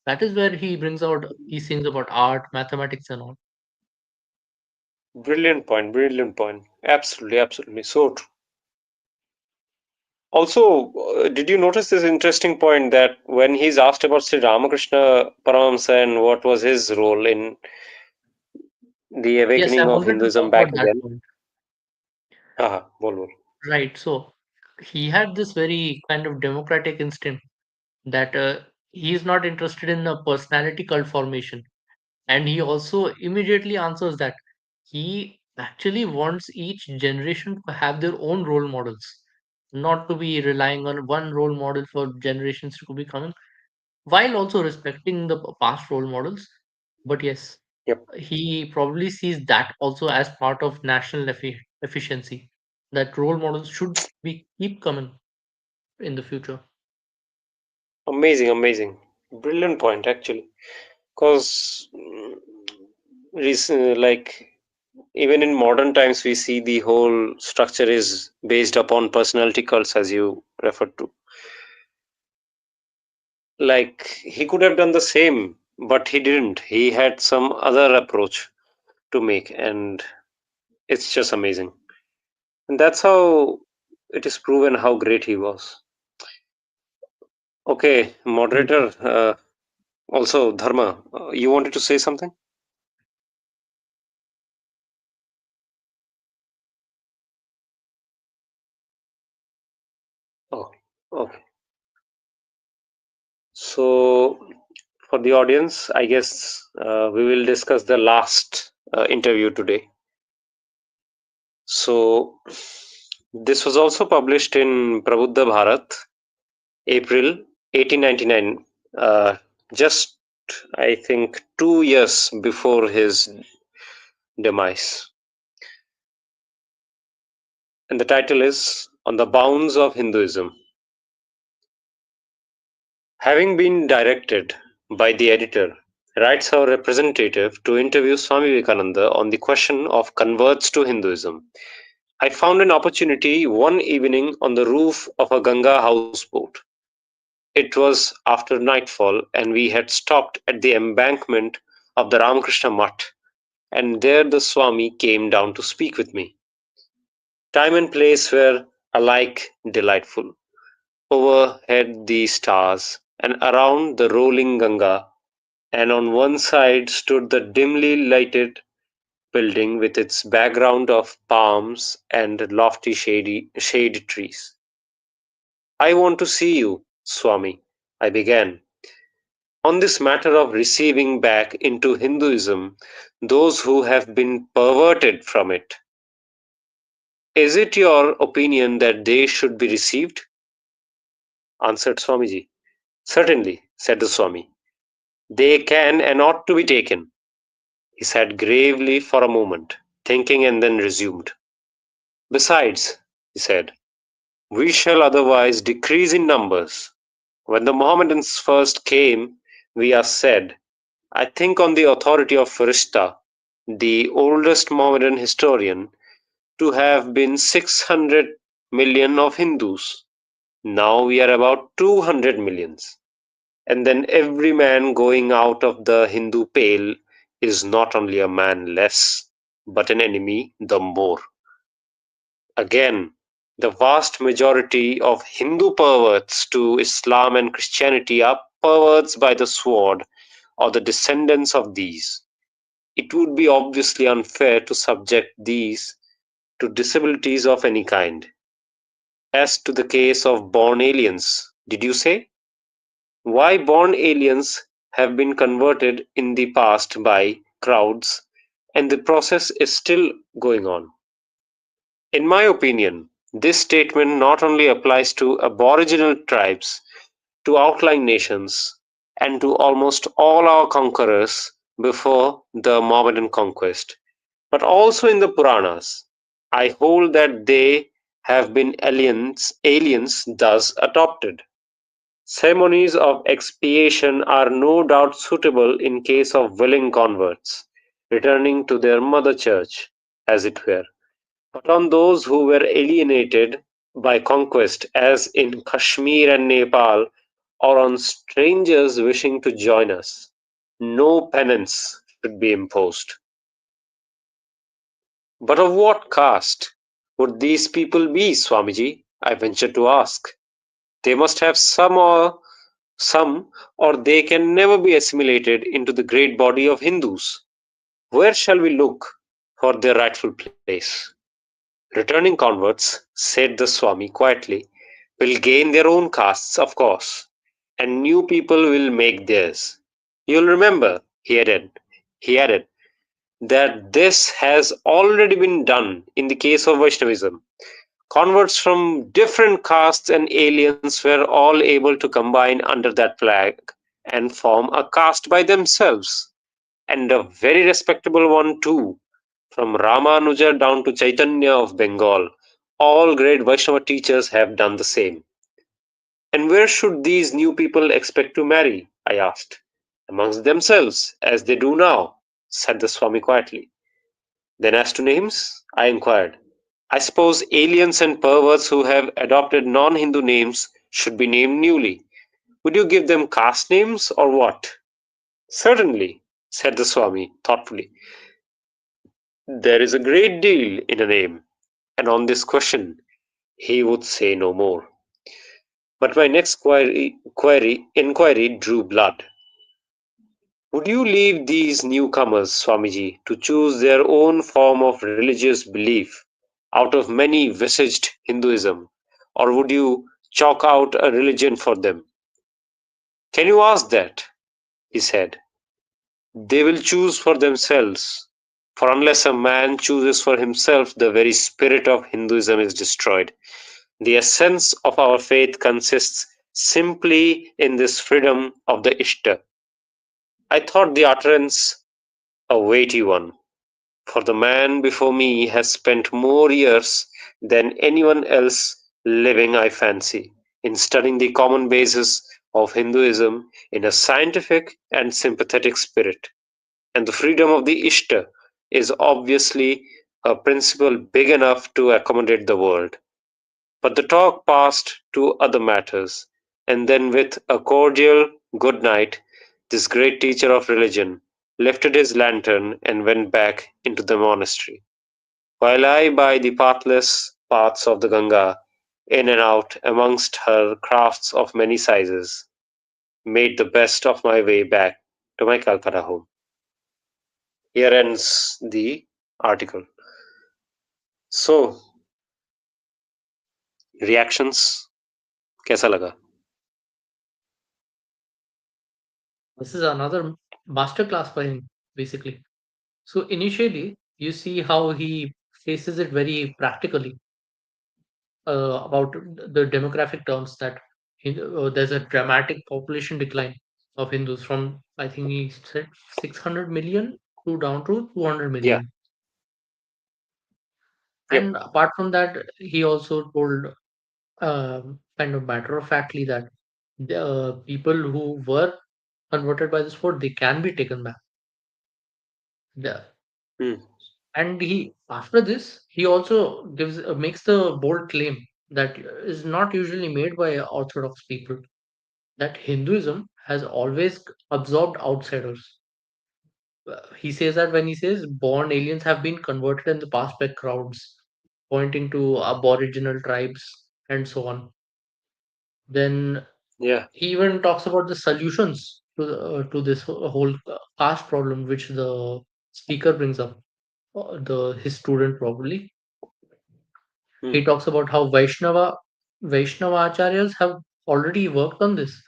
That is where he brings out these things about art, mathematics, and all. brilliant point, brilliant point. Absolutely, absolutely. So true. Also, did you notice this interesting point that when he's asked about Sri Ramakrishna Paramahamsa and what was his role in the Yes, I awakening of wanted to Hinduism talk back about that then? point. Haha, bol bol. Right. So he had this very kind of democratic instinct that he is not interested in a personality cult formation. And he also immediately answers that he actually wants each generation to have their own role models, not to be relying on one role model for generations to be coming, while also respecting the past role models. But yes, Yep. he probably sees that also as part of national efficiency, that role models should be keep coming in the future. Amazing, amazing. Brilliant point, actually. Because, like, even in modern times, we see the whole structure is based upon personality cults, as you referred to. Like, he could have done the same, but he didn't. He had some other approach to make, and it's just amazing. And that's how it is proven how great he was. Okay, moderator. Also, Dharma, you wanted to say something? Oh, okay. So, for the audience, I guess we will discuss the last interview today. So, this was also published in Prabuddha Bharat, April 1899, just I think 2 years before his demise. And the title is On the Bounds of Hinduism. Having been directed by the editor, writes our representative to interview Swami Vivekananda on the question of converts to Hinduism. I found an opportunity one evening on the roof of a Ganga houseboat. It was after nightfall, and we had stopped at the embankment of the Ramakrishna Mutt, and there the Swami came down to speak with me. Time and place were alike delightful. Overhead the stars, and around the rolling Ganga, and on one side stood the dimly lighted building with its background of palms and lofty shade trees. I want to see you, Swami, I began, on this matter of receiving back into Hinduism those who have been perverted from it. Is it your opinion that they should be received? Answered Swamiji. Certainly, said the Swami. They can and ought to be taken. He sat gravely for a moment, thinking, and then resumed. Besides, he said, we shall otherwise decrease in numbers. When the Mohammedans first came, we are said, I think on the authority of Farishta, the oldest Mohammedan historian, to have been 600 million of Hindus. Now we are about 200 millions. And then every man going out of the Hindu pale is not only a man less, but an enemy the more. Again, the vast majority of Hindu perverts to Islam and Christianity are perverts by the sword or the descendants of these. It would be obviously unfair to subject these to disabilities of any kind. As to the case of born aliens, did you say? Why born aliens have been converted in the past by crowds, and the process is still going on. In my opinion, this statement not only applies to aboriginal tribes, to outlying nations, and to almost all our conquerors before the Mohammedan conquest, but also in the Puranas. I hold that they have been aliens thus adopted. Ceremonies of expiation are no doubt suitable in case of willing converts, returning to their mother church, as it were. But on those who were alienated by conquest, as in Kashmir and Nepal, or on strangers wishing to join us, no penance should be imposed. But of what caste would these people be, Swamiji? I ventured to ask. They must have some, or they can never be assimilated into the great body of Hindus. Where shall we look for their rightful place? Returning converts, said the Swami quietly, will gain their own castes, of course, and new people will make theirs. You'll remember, he added, that this has already been done in the case of Vaishnavism. Converts from different castes and aliens were all able to combine under that flag and form a caste by themselves, and a very respectable one too. From Ramanuja down to Chaitanya of Bengal, all great Vaishnava teachers have done the same. And where should these new people expect to marry? I asked. Amongst themselves, as they do now, said the Swami quietly. Then as to names? I inquired. I suppose aliens and perverts who have adopted non-Hindu names should be named newly. Would you give them caste names or what? Certainly, said the Swami thoughtfully. There is a great deal in a name, and on this question he would say no more. But my next inquiry drew blood. Would you leave these newcomers, Swamiji, to choose their own form of religious belief out of many visaged Hinduism, or would you chalk out a religion for them? Can you ask that? He said. They will choose for themselves, for unless a man chooses for himself, the very spirit of Hinduism is destroyed. The essence of our faith consists simply in this freedom of the Ishta. I thought the utterance a weighty one, for the man before me has spent more years than anyone else living, I fancy, in studying the common basis of Hinduism in a scientific and sympathetic spirit. And the freedom of the Ishta is obviously a principle big enough to accommodate the world. But the talk passed to other matters, And then, with a cordial good night, this great teacher of religion lifted his lantern and went back into the monastery, while I, by the pathless paths of the Ganga, in and out amongst her crafts of many sizes, made the best of my way back to my Calcutta home. Here ends the article. So, reactions कैसा लगा? This is another masterclass by him, basically. So initially, you see how he faces it very practically about the demographic terms that there's a dramatic population decline of Hindus from, I think he said 600 million to down to 200 Yeah. million. Yep. And apart from that, he also told kind of matter of factly that the people who were converted by this fort, they can be taken back. The, Hmm. and he after this, he also gives makes the bold claim that is not usually made by Orthodox people, that Hinduism has always absorbed outsiders. He says that when he says born aliens have been converted in the past by crowds, pointing to aboriginal tribes and so on. Then Yeah. he even talks about the solutions to this whole caste problem, which the speaker brings up, his student probably. Hmm. He talks about how Vaishnava acharyas have already worked on this.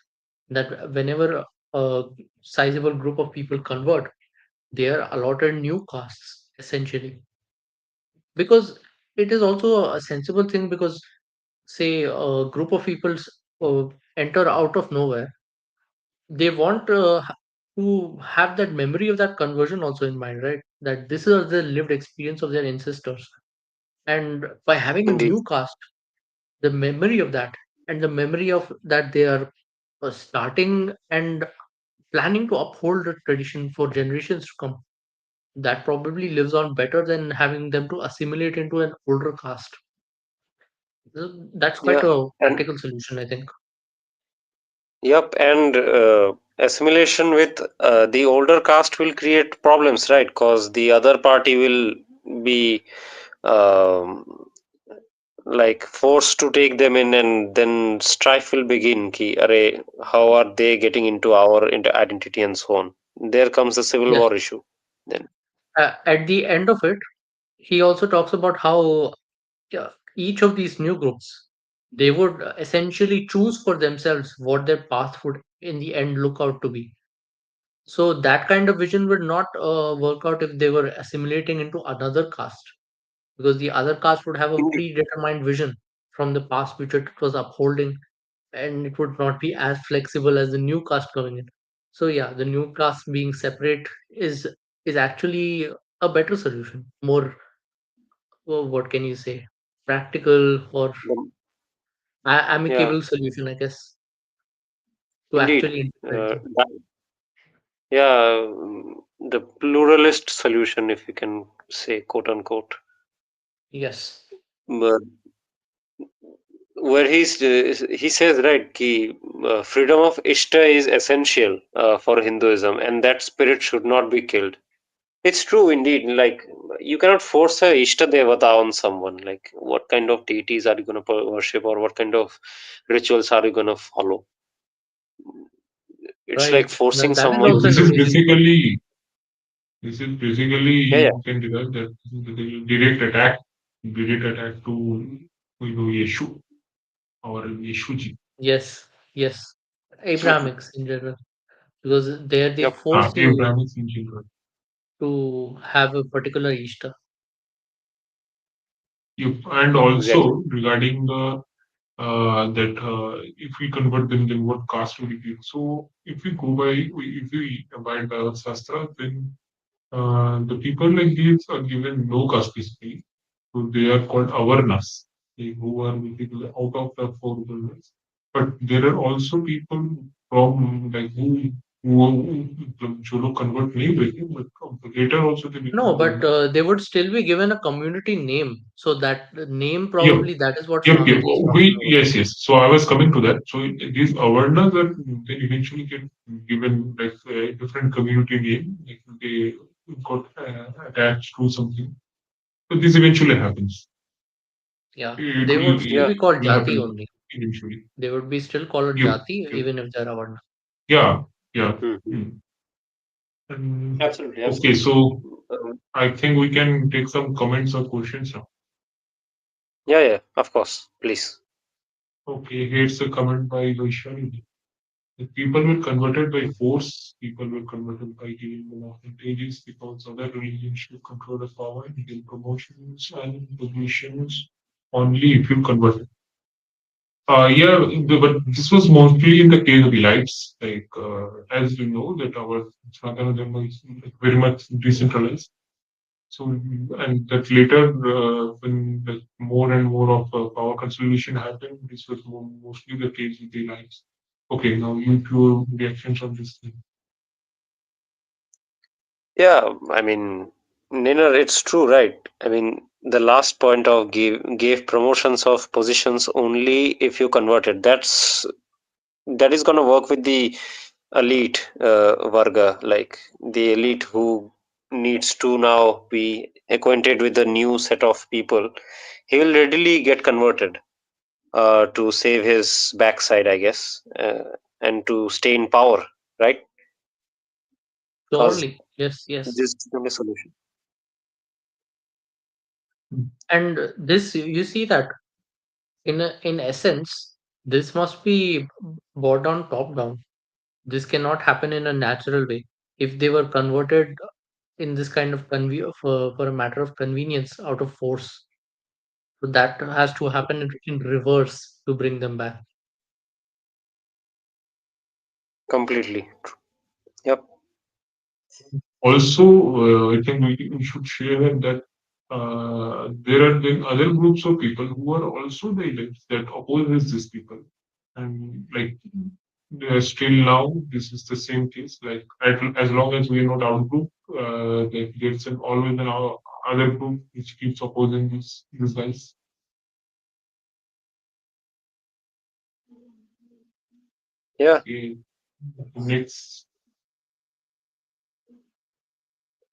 That whenever a sizable group of people convert, they are allotted new castes essentially, because it is also a sensible thing. Because say a group of people uh, enter out of nowhere, they want to have that memory of that conversion also in mind, right? That this is the lived experience of their ancestors, and by having a Indeed. new caste, the memory of that, and the memory of that they are starting and planning to uphold the tradition for generations to come, that probably lives on better than having them to assimilate into an older caste. That's quite Yeah. a And practical solution, I think. yep. And assimilation with the older caste will create problems, right? Because the other party will be um, like forced to take them in, and then strife will begin. Ki, array, how are they getting into our into identity and so on? There comes the civil Yes. war issue. Then. At the end of it, he also talks about how each of these new groups, they would essentially choose for themselves what their path would in the end look out to be. So that kind of vision would not work out if they were assimilating into another caste, because the other caste would have a Indeed. predetermined vision from the past which it was upholding, and it would not be as flexible as the new caste coming in. So yeah, the new caste being separate is actually a better solution, more, what can you say, practical or The- yeah. amicable solution, I guess, to Indeed. actually implement them. Yeah, the pluralist solution, if you can say, quote unquote. Yes, But where he says, right, ki freedom of Ishta is essential for Hinduism, and that spirit should not be killed. It's true indeed. Like, you cannot force a Ishta Devata on someone. Like, what kind of deities are you going to worship, or what kind of rituals are you going to follow? It's like right. forcing That is someone So also to an this is say, amazing point. basically this is basically yeah, yeah, you can derive that this is the direct attack to Yeshu or Yeshuji. Yes, yes. Abrahamics in general, because there they yep, force you Abraham's in children. to have a particular Ishta. And exactly. also regarding the that if we convert them, then what caste will we give? So if we go by, if we abide by our Shastra, then the people like these are given no caste basically. So they are called avarnas, who are basically out of the four worlds. But there are also people from like who जो लोग convert नहीं हुए थे, but later also they No, became but the. they would still be given a community name. So that name Yep, probably that is what yep. Swamiji is We talking about. yes, yes. So I was coming to that. So these awareness that then eventually get given like a different community name, like they got attached to something. So this eventually happens. Yeah, It they would will, still Yeah, be called will Jati happen only. eventually. They would be still called Yep, Jati yep. even if they're Avarna. Yeah, yeah. mhm. Hmm. And, Absolutely, okay, absolutely. so Um, I think we can take some comments or questions now. yeah, yeah, of course, please. Okay, here's a comment by Vaishali. The people were converted by force, people were converted by giving them advantages because other religions should control the power and give promotions and positions only if you convert. Yeah, but this was mostly in the case of elites. Like, as you know, that our Sanatana Dharma is like very much decentralized. So, and that later, when like more and more of power consolidation happened, this was mostly the case with the elites. Okay, now you two reactions on this thing. Yeah, I mean, Nina, it's true, right? I mean, the last point of gave promotions of positions only if you converted. That is gonna work with the elite varga, like the elite who needs to now be acquainted with the new set of people. He will readily get converted to save his backside, I guess, and to stay in power, right? Because Surely, yes, yes. this is the only solution. And this you see that in essence, this must be brought down top down. This cannot happen in a natural way. If they were converted in this kind of for a matter of convenience out of force, so that has to happen in reverse to bring them back. Completely. Yep. Also, I think we should share that there are then other groups of people who are also the elites that opposes these people, and like still now this is the same case. Like as long as we are not out group, there's always an other group which keeps opposing these guys. Yeah. Okay, next.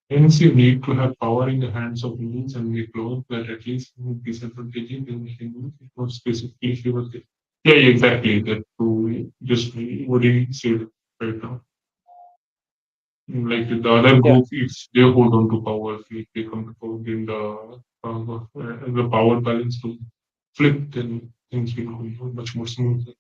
Hence, you need to have power in the hands of humans and make laws that at least remove disadvantaging them more specifically if you were there. Yeah, yeah, exactly. That to just what he said right now. Like the other Yeah. group, if they hold on to power, if they come to power, then the power balance will flip, then things will go much more smoothly.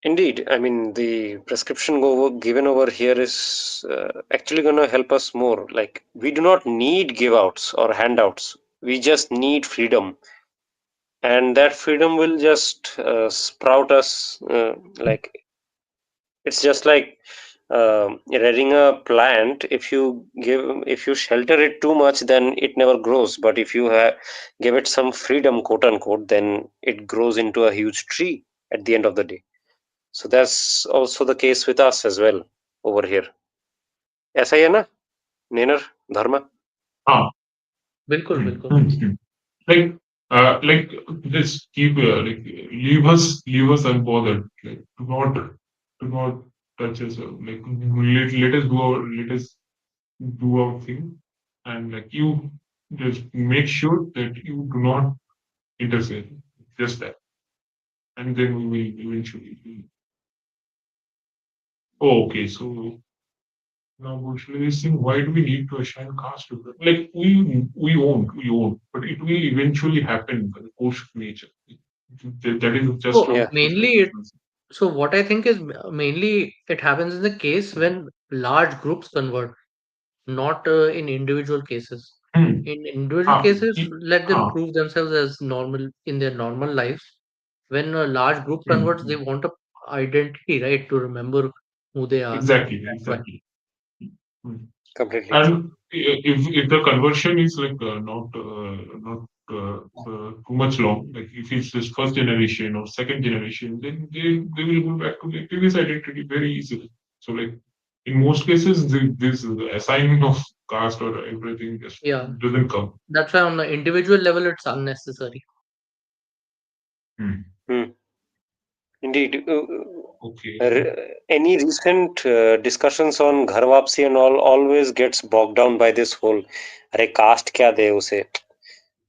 Indeed. I mean, the prescription given over here is actually going to help us more. Like, we do not need give outs or handouts. We just need freedom. And that freedom will just sprout us. Like, it's just like rearing a plant. If you shelter it too much, then it never grows. But if you give it some freedom, quote unquote, then it grows into a huge tree at the end of the day. So that's also the case with us as well over here. ऐसा ही है ना, नेनर धर्मा? Ah, बिल्कुल, बिल्कुल. like like just keep like leave us unbothered, like do not touch us, like let us do our thing, and like you just make sure that you do not interfere, just that, and then we will eventually. Oh, okay, so now Bolshevik is saying, why do we need to assign caste to them? Like we won't, but it will eventually happen by the course of nature. That is just So how Yeah, mainly, social systems. so what I think is mainly it happens in the case when large groups convert, not in individual cases. Hmm. In individual Ah, cases, let them ah, prove themselves as normal in their normal lives. When a large group converts, they hmm. want a identity, right, to remember who they are. Exactly, That's why. exactly. Hmm. completely true. And if the conversion is like not too much long. Like if it's just first generation or second generation, then they will go back to their previous identity very easily. So like in most cases, this assignment of caste or everything just Yeah, doesn't come. that's why on the individual level it's unnecessary. Hmm. Hmm. Indeed. Okay. Any recent discussions on घर वापसी and all always gets bogged down by this whole अरे caste क्या दे उसे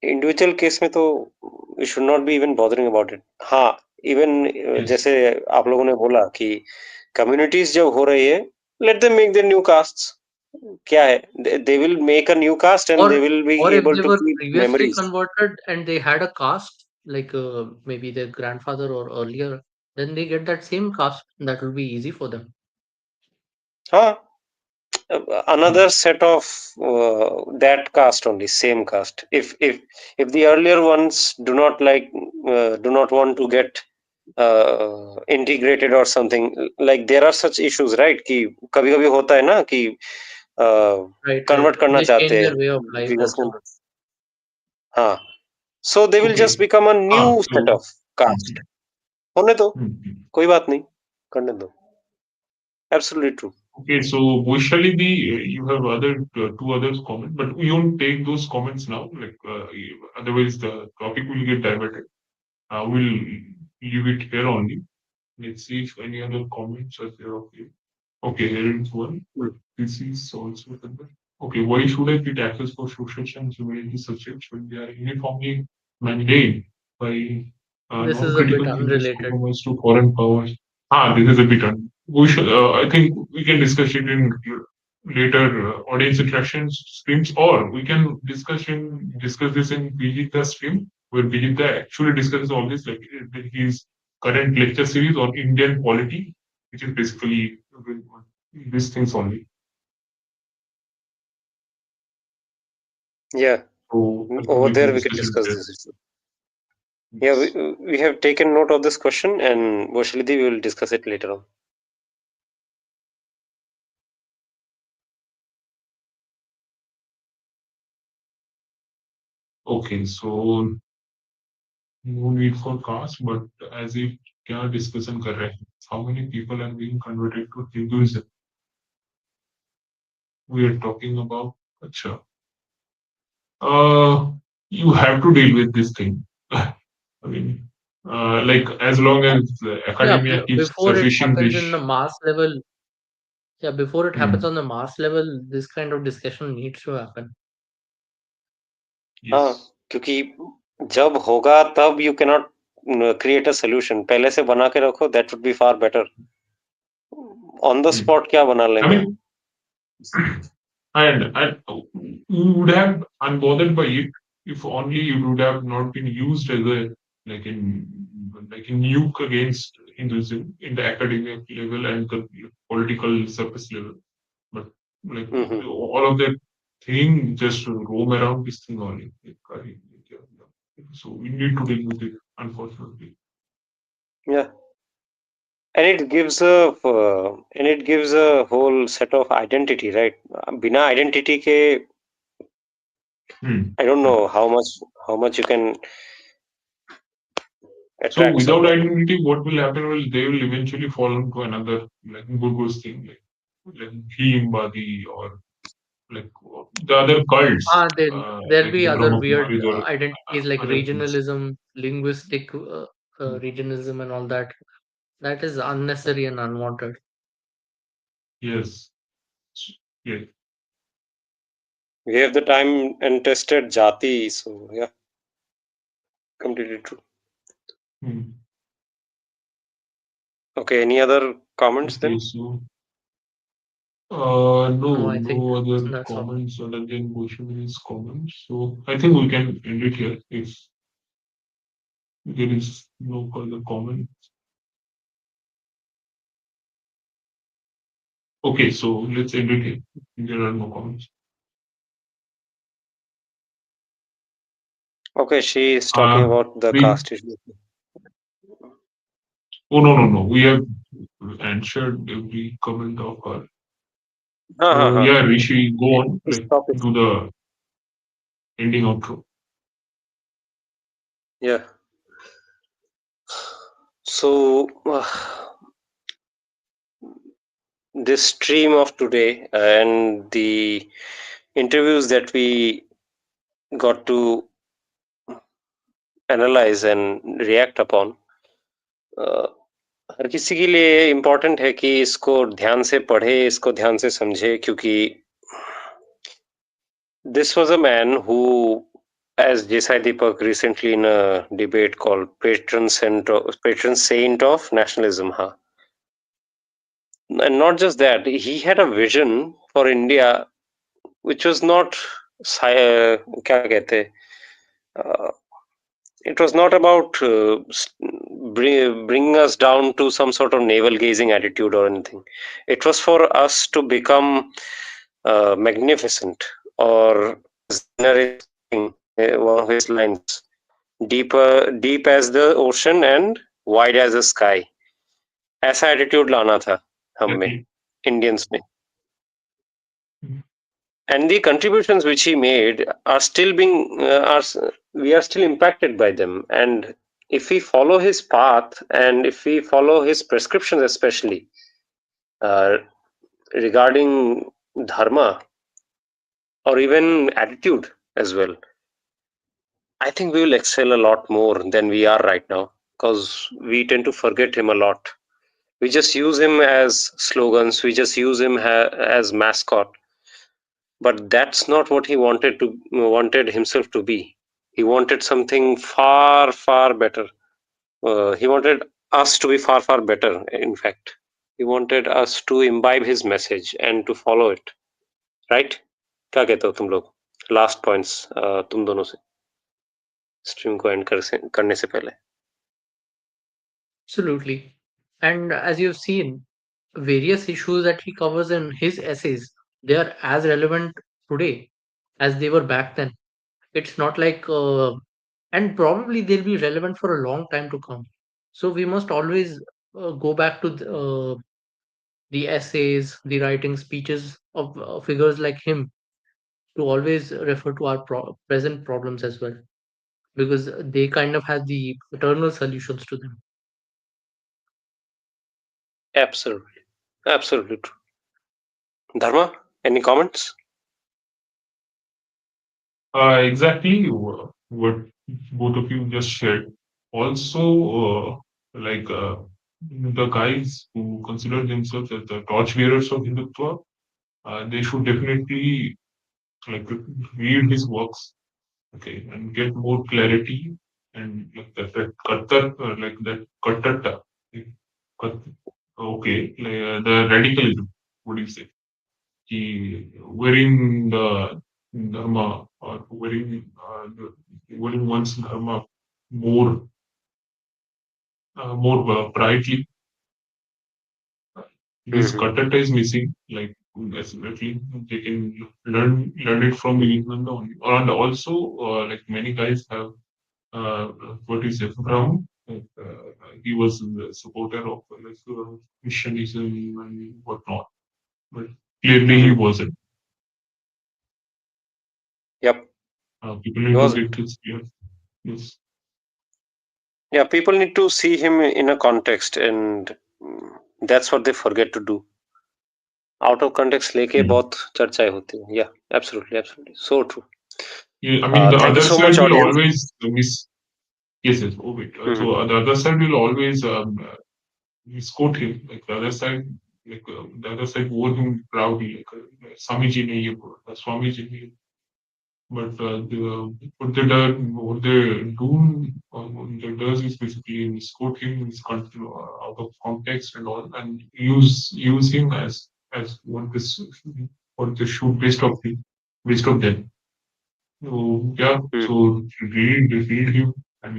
individual case में तो we should not be even bothering about it हाँ even Yes. जैसे आप लोगों ने बोला कि कम्युनिटीज जब हो रही है let them make their new casts क्या है they will make a new cast and they Or will be or if able they to were keep previously memories converted and they had a caste, like maybe their grandfather or earlier, then they get that same caste. That will be easy for them. हाँ Hmm. another set of that caste only same caste if the earlier ones do not like do not want to get integrated or something like there are such issues right कि कभी कभी होता है ना कि Right, right. Convert करना They चाहते change हैं their way of life previous also. members हाँ so they will just Okay. become a new set So. of caste होने दो Hmm. कोई बात नहीं करने दो absolutely true Okay, so Vaishali, you have two others comment, but we won't take those comments now. Like otherwise, the topic will get diverted. We'll leave it here only. Let's see if any other comments are there. Okay, okay, here is one. This is also the okay. Why should I get access for social and humanity subjects when they are uniformly mandated by This is a bit non-critical thinkers unrelated. compromise to foreign powers? This is a bit. We should. I think we can discuss it in later audience interaction streams, or we can discuss this in Vijita stream, where Vijita actually discusses all this, like his current lecture series on Indian polity, which is basically these things only. yeah So I think over we can there we can discuss it discuss there. this issue. Yeah, Yes. we have taken note of this question, and Vashalidhi we will discuss it later on. Okay, so no need for caste, but as if क्या discussion कर रहे हैं? How many people are being converted to Hinduism? We are talking about. अच्छा. Uh, you have to deal with this thing. I mean, like as long as Yeah, academia keeps before it surfacing happens this. in the mass level, yeah, before it happens Hmm, on the mass level, this kind of discussion needs to happen. हाँ yes. क्योंकि जब होगा तब you cannot create a solution. पहले से बना के रखो that would be far better. On the Hmm. spot क्या बना I लेंगे? mean, and you would have unbothered by it if only it would have not been used as a like in like a nuke against Hinduism in the academic level and the political surface level. But like Mm-hmm. all of that thing just roam around this thing only. So we need to deal with it, unfortunately. Yeah, and it gives a whole set of identity, right? बिना identity के Hmm. I don't Hmm. know how much you can So attract without someone. identity, what will happen? Will they will eventually fall into another like Gurgu's thing, like Bhim or like the other cults, There'll like be the other Brahma weird Kumaris or identities like other things. regionalism, linguistic Hmm. regionalism, and all that. That is unnecessary and unwanted. Yes. Yes. We have the time and tested jati, so yeah, completely true. Hmm. Okay, any other comments Okay. then? So No, no, I think no other that's all. comments other than Bhushan's comments. So I think we can end it here if there is no further comment. Okay, so let's end it here. There are no comments. Okay, she is talking Uh, about the we caste issue. Oh no. We have answered every comment of her. हाँ So हाँ yeah, Rishi, go on, इस like topic do the ending outro. Yeah. So, this stream of today and the interviews that we got to analyze and react upon, हर किसी के लिए important है कि इसको ध्यान से पढ़े, इसको ध्यान से समझे, क्योंकि this was a man who, as Desai Deepak recently in a debate called patron saint of nationalism, huh? And not just that, he had a vision for India which was not क्या कहते it was not about bringing us down to some sort of navel gazing attitude or anything. It was for us to become magnificent, or Zinner is saying, one of his lines, deep as the ocean and wide as the sky. ऐसा attitude लाना था हम में, Exactly. Indians में. Mhm. And the contributions which he made are still being we are still impacted by them. And if we follow his path, and if we follow his prescriptions, especially uh, regarding dharma or even attitude as well, I think we will excel a lot more than we are right now, because we tend to forget him a lot. We just use him as slogans, we just use him as mascot, but that's not what he wanted himself to be. He wanted something far, far better. He wanted us to be far, far better. In fact, he wanted us to imbibe his message and to follow it. Right? क्या कहते हो तुम लोग? Last points तुम दोनों से stream को and करने से पहले. Absolutely. And as you've seen, various issues that he covers in his essays, they are as relevant today as they were back then. It's not like, and probably they'll be relevant for a long time to come. So we must always go back to the essays, the writing speeches of figures like him to always refer to our present problems as well, because they kind of have the eternal solutions to them. Absolutely. Absolutely true. Dharma, any comments? Exactly what both of you just shared. Also, like the guys who consider themselves as the torchbearers of Hindutva, they should definitely like read his works, okay, and get more clarity and like that kattar, like that kattata, like, kat- okay, like the radicalism. What do you say? Wearing the dharma or wearing one's dharma more brightly. This Mm-hmm. kattata is missing. Like definitely they can learn it from Vivekananda only. And also like many guys have uh, what is it Brown. He was the supporter of like missionism and whatnot, but clearly he Mm-hmm. wasn't. Yep, People he need to get wasn't. this clear. Yes. Yeah, people need to see him in a context, and that's what they forget to do. Out of context लेके Mm. बहुत चर्चाएं होती हैं. Yeah, absolutely, absolutely, so true. Yeah, I mean, the Thank you other so side much, will audience. always miss. Yes, yes. Oh, wait. Mhm. So the other side will always misquote him. Like the other side wore him proudly. Like Swamiji ne ye bola, Swamiji ne. But what they do, what they does is basically misquote him, out of context and all, and use him as what they should based of them. So yeah, Mhm. so read him and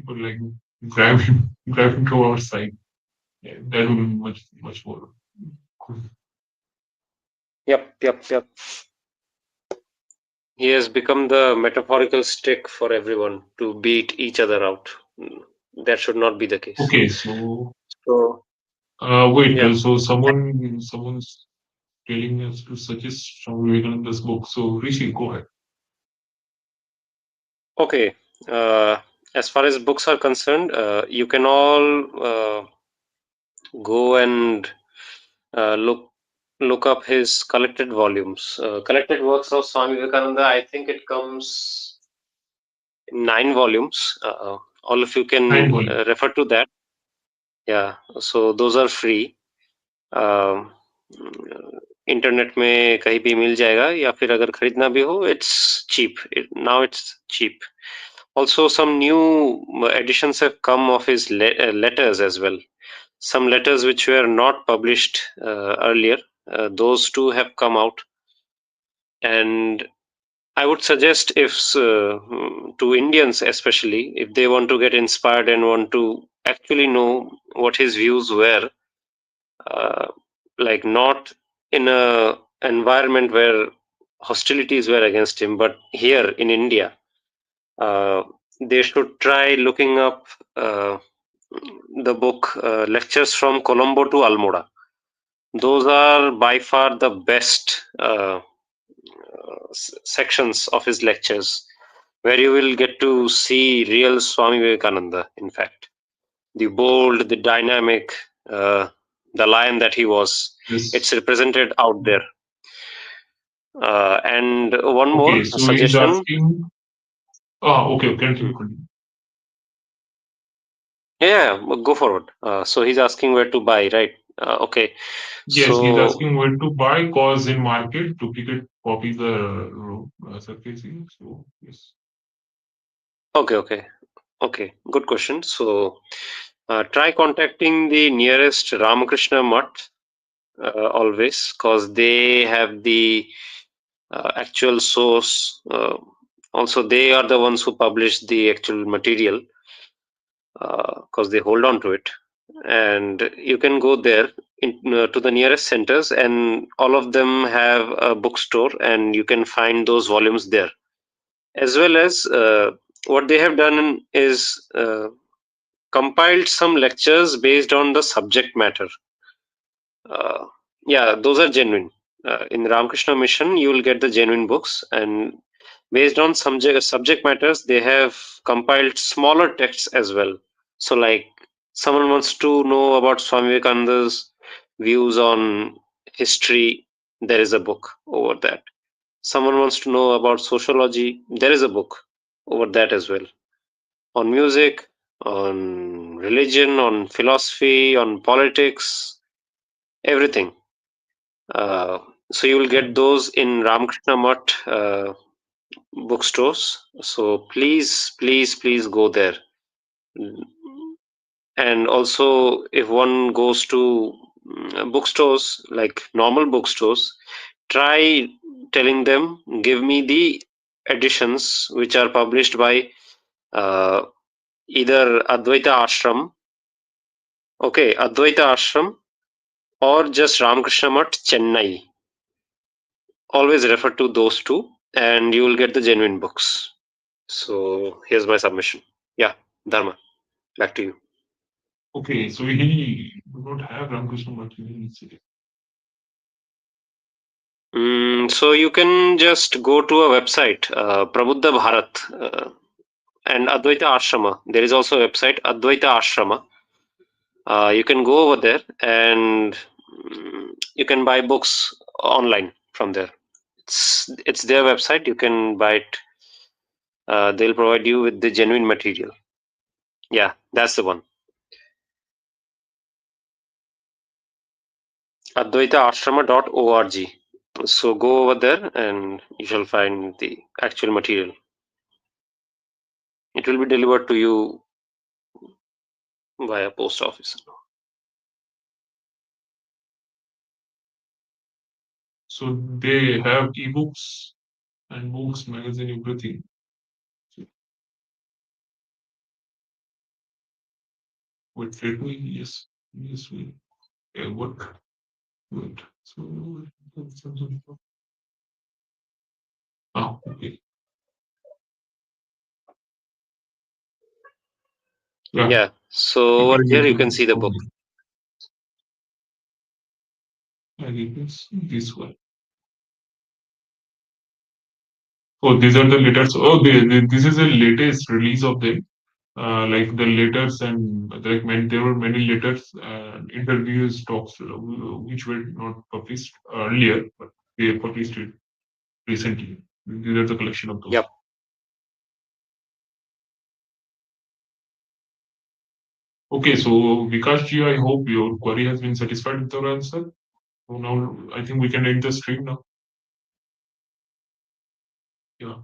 like grab him to our side. Yeah, that would be much more cool. Yep, yep, yep. He has become the metaphorical stick for everyone to beat each other out. That should not be the case. Okay, so So wait, yeah, so someone's telling us to suggest Swami Vivekananda's book. So Rishi, go ahead. okay. uh, as far as books are concerned, you can all go and look up his collected volumes, collected works of Swami Vivekananda. I think it comes in 9 volumes. All of you Nine can volume. refer to that. Yeah, so those are free. Internet में कहीं भी मिल जाएगा, या फिर अगर खरीदना भी हो, it's cheap. Now it's cheap. Also, some new editions have come of his letters as well. Some letters which were not published earlier, those too have come out. And I would suggest, if to Indians especially, if they want to get inspired and want to actually know what his views were, uh, like not in a environment where hostilities were against him, but here in India, uh, they should try looking up the book Lectures from Colombo to Almora. Those are by far the best sections of his lectures, where you will get to see real Swami Vivekananda, in fact. The bold, the dynamic, the lion that he was, Yes. it's represented out there. And one Okay, more so he's suggestion. asking. Ah, okay, Hmm. continue. Yeah, go forward. So he's asking where to buy, right? Okay. Yes, he's So, asking where to buy, cause in market duplicate copies are surfacing. So yes. okay. Good question. So, try contacting the nearest Ramakrishna Mutt always, because they have the actual source. Also, they are the ones who publish the actual material, because they hold on to it. And you can go there to the nearest centers, and all of them have a bookstore, and you can find those volumes there. As well as what they have done is compiled some lectures based on the subject matter. Uh, yeah, those are genuine. In Ramakrishna Mission, you will get the genuine books, and based on subject matters, they have compiled smaller texts as well. So, like, someone wants to know about Swami Vivekananda's views on history, there is a book over that. Someone wants to know about sociology, there is a book over that as well. On music, on religion, on philosophy, on politics, everything. Uh, so you will get those in Ramakrishna Mutt bookstores. So please go there. And also, if one goes to bookstores, like normal bookstores, try telling them, give me the editions which are published by uh, either Advaita Ashram, okay, Advaita Ashram, or just Ramakrishna Mutt, Chennai. Always refer to those two, and you will get the genuine books. So here's my submission. Yeah, Dharma, back to you. Okay, so he do not have Ramakrishna Mutt in his city. So you can just go to a website, Prabuddha Bharat, and Advaita Ashrama. There is also a website, Advaita Ashrama. You can go over there, and you can buy books online from there. It's their website. You can buy it. They'll provide you with the genuine material. Yeah, that's the one. advaitaashrama.org. So go over there and you shall find the actual material. It will be delivered to you via post office. So they have ebooks and books, magazine, everything. So, wait, let me yes, we what wait. So okay. Yeah, Yeah. So you over can here get you the can books see the from book. them. And it is this one. Oh, these are the letters. Oh, this is the latest release of them. Like the letters and there were many letters and interviews, talks which were not published earlier, but they published it recently. These are the collection of those. Yep. Okay, so Vikashji, I hope your query has been satisfied with our answer. So now I think we can end the stream now. Yeah.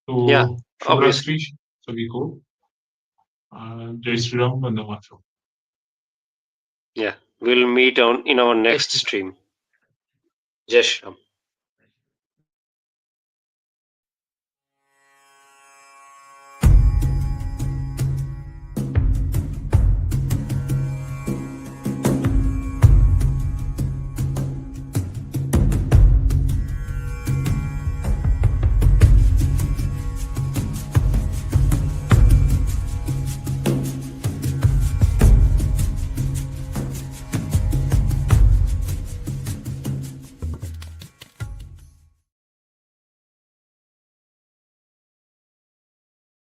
Yeah, So obviously. Shubhrastri, सभी को जय Shri Ram Vande Mataram. Yeah. We'll meet on in our Yes, next stream. Jai Shri Ram.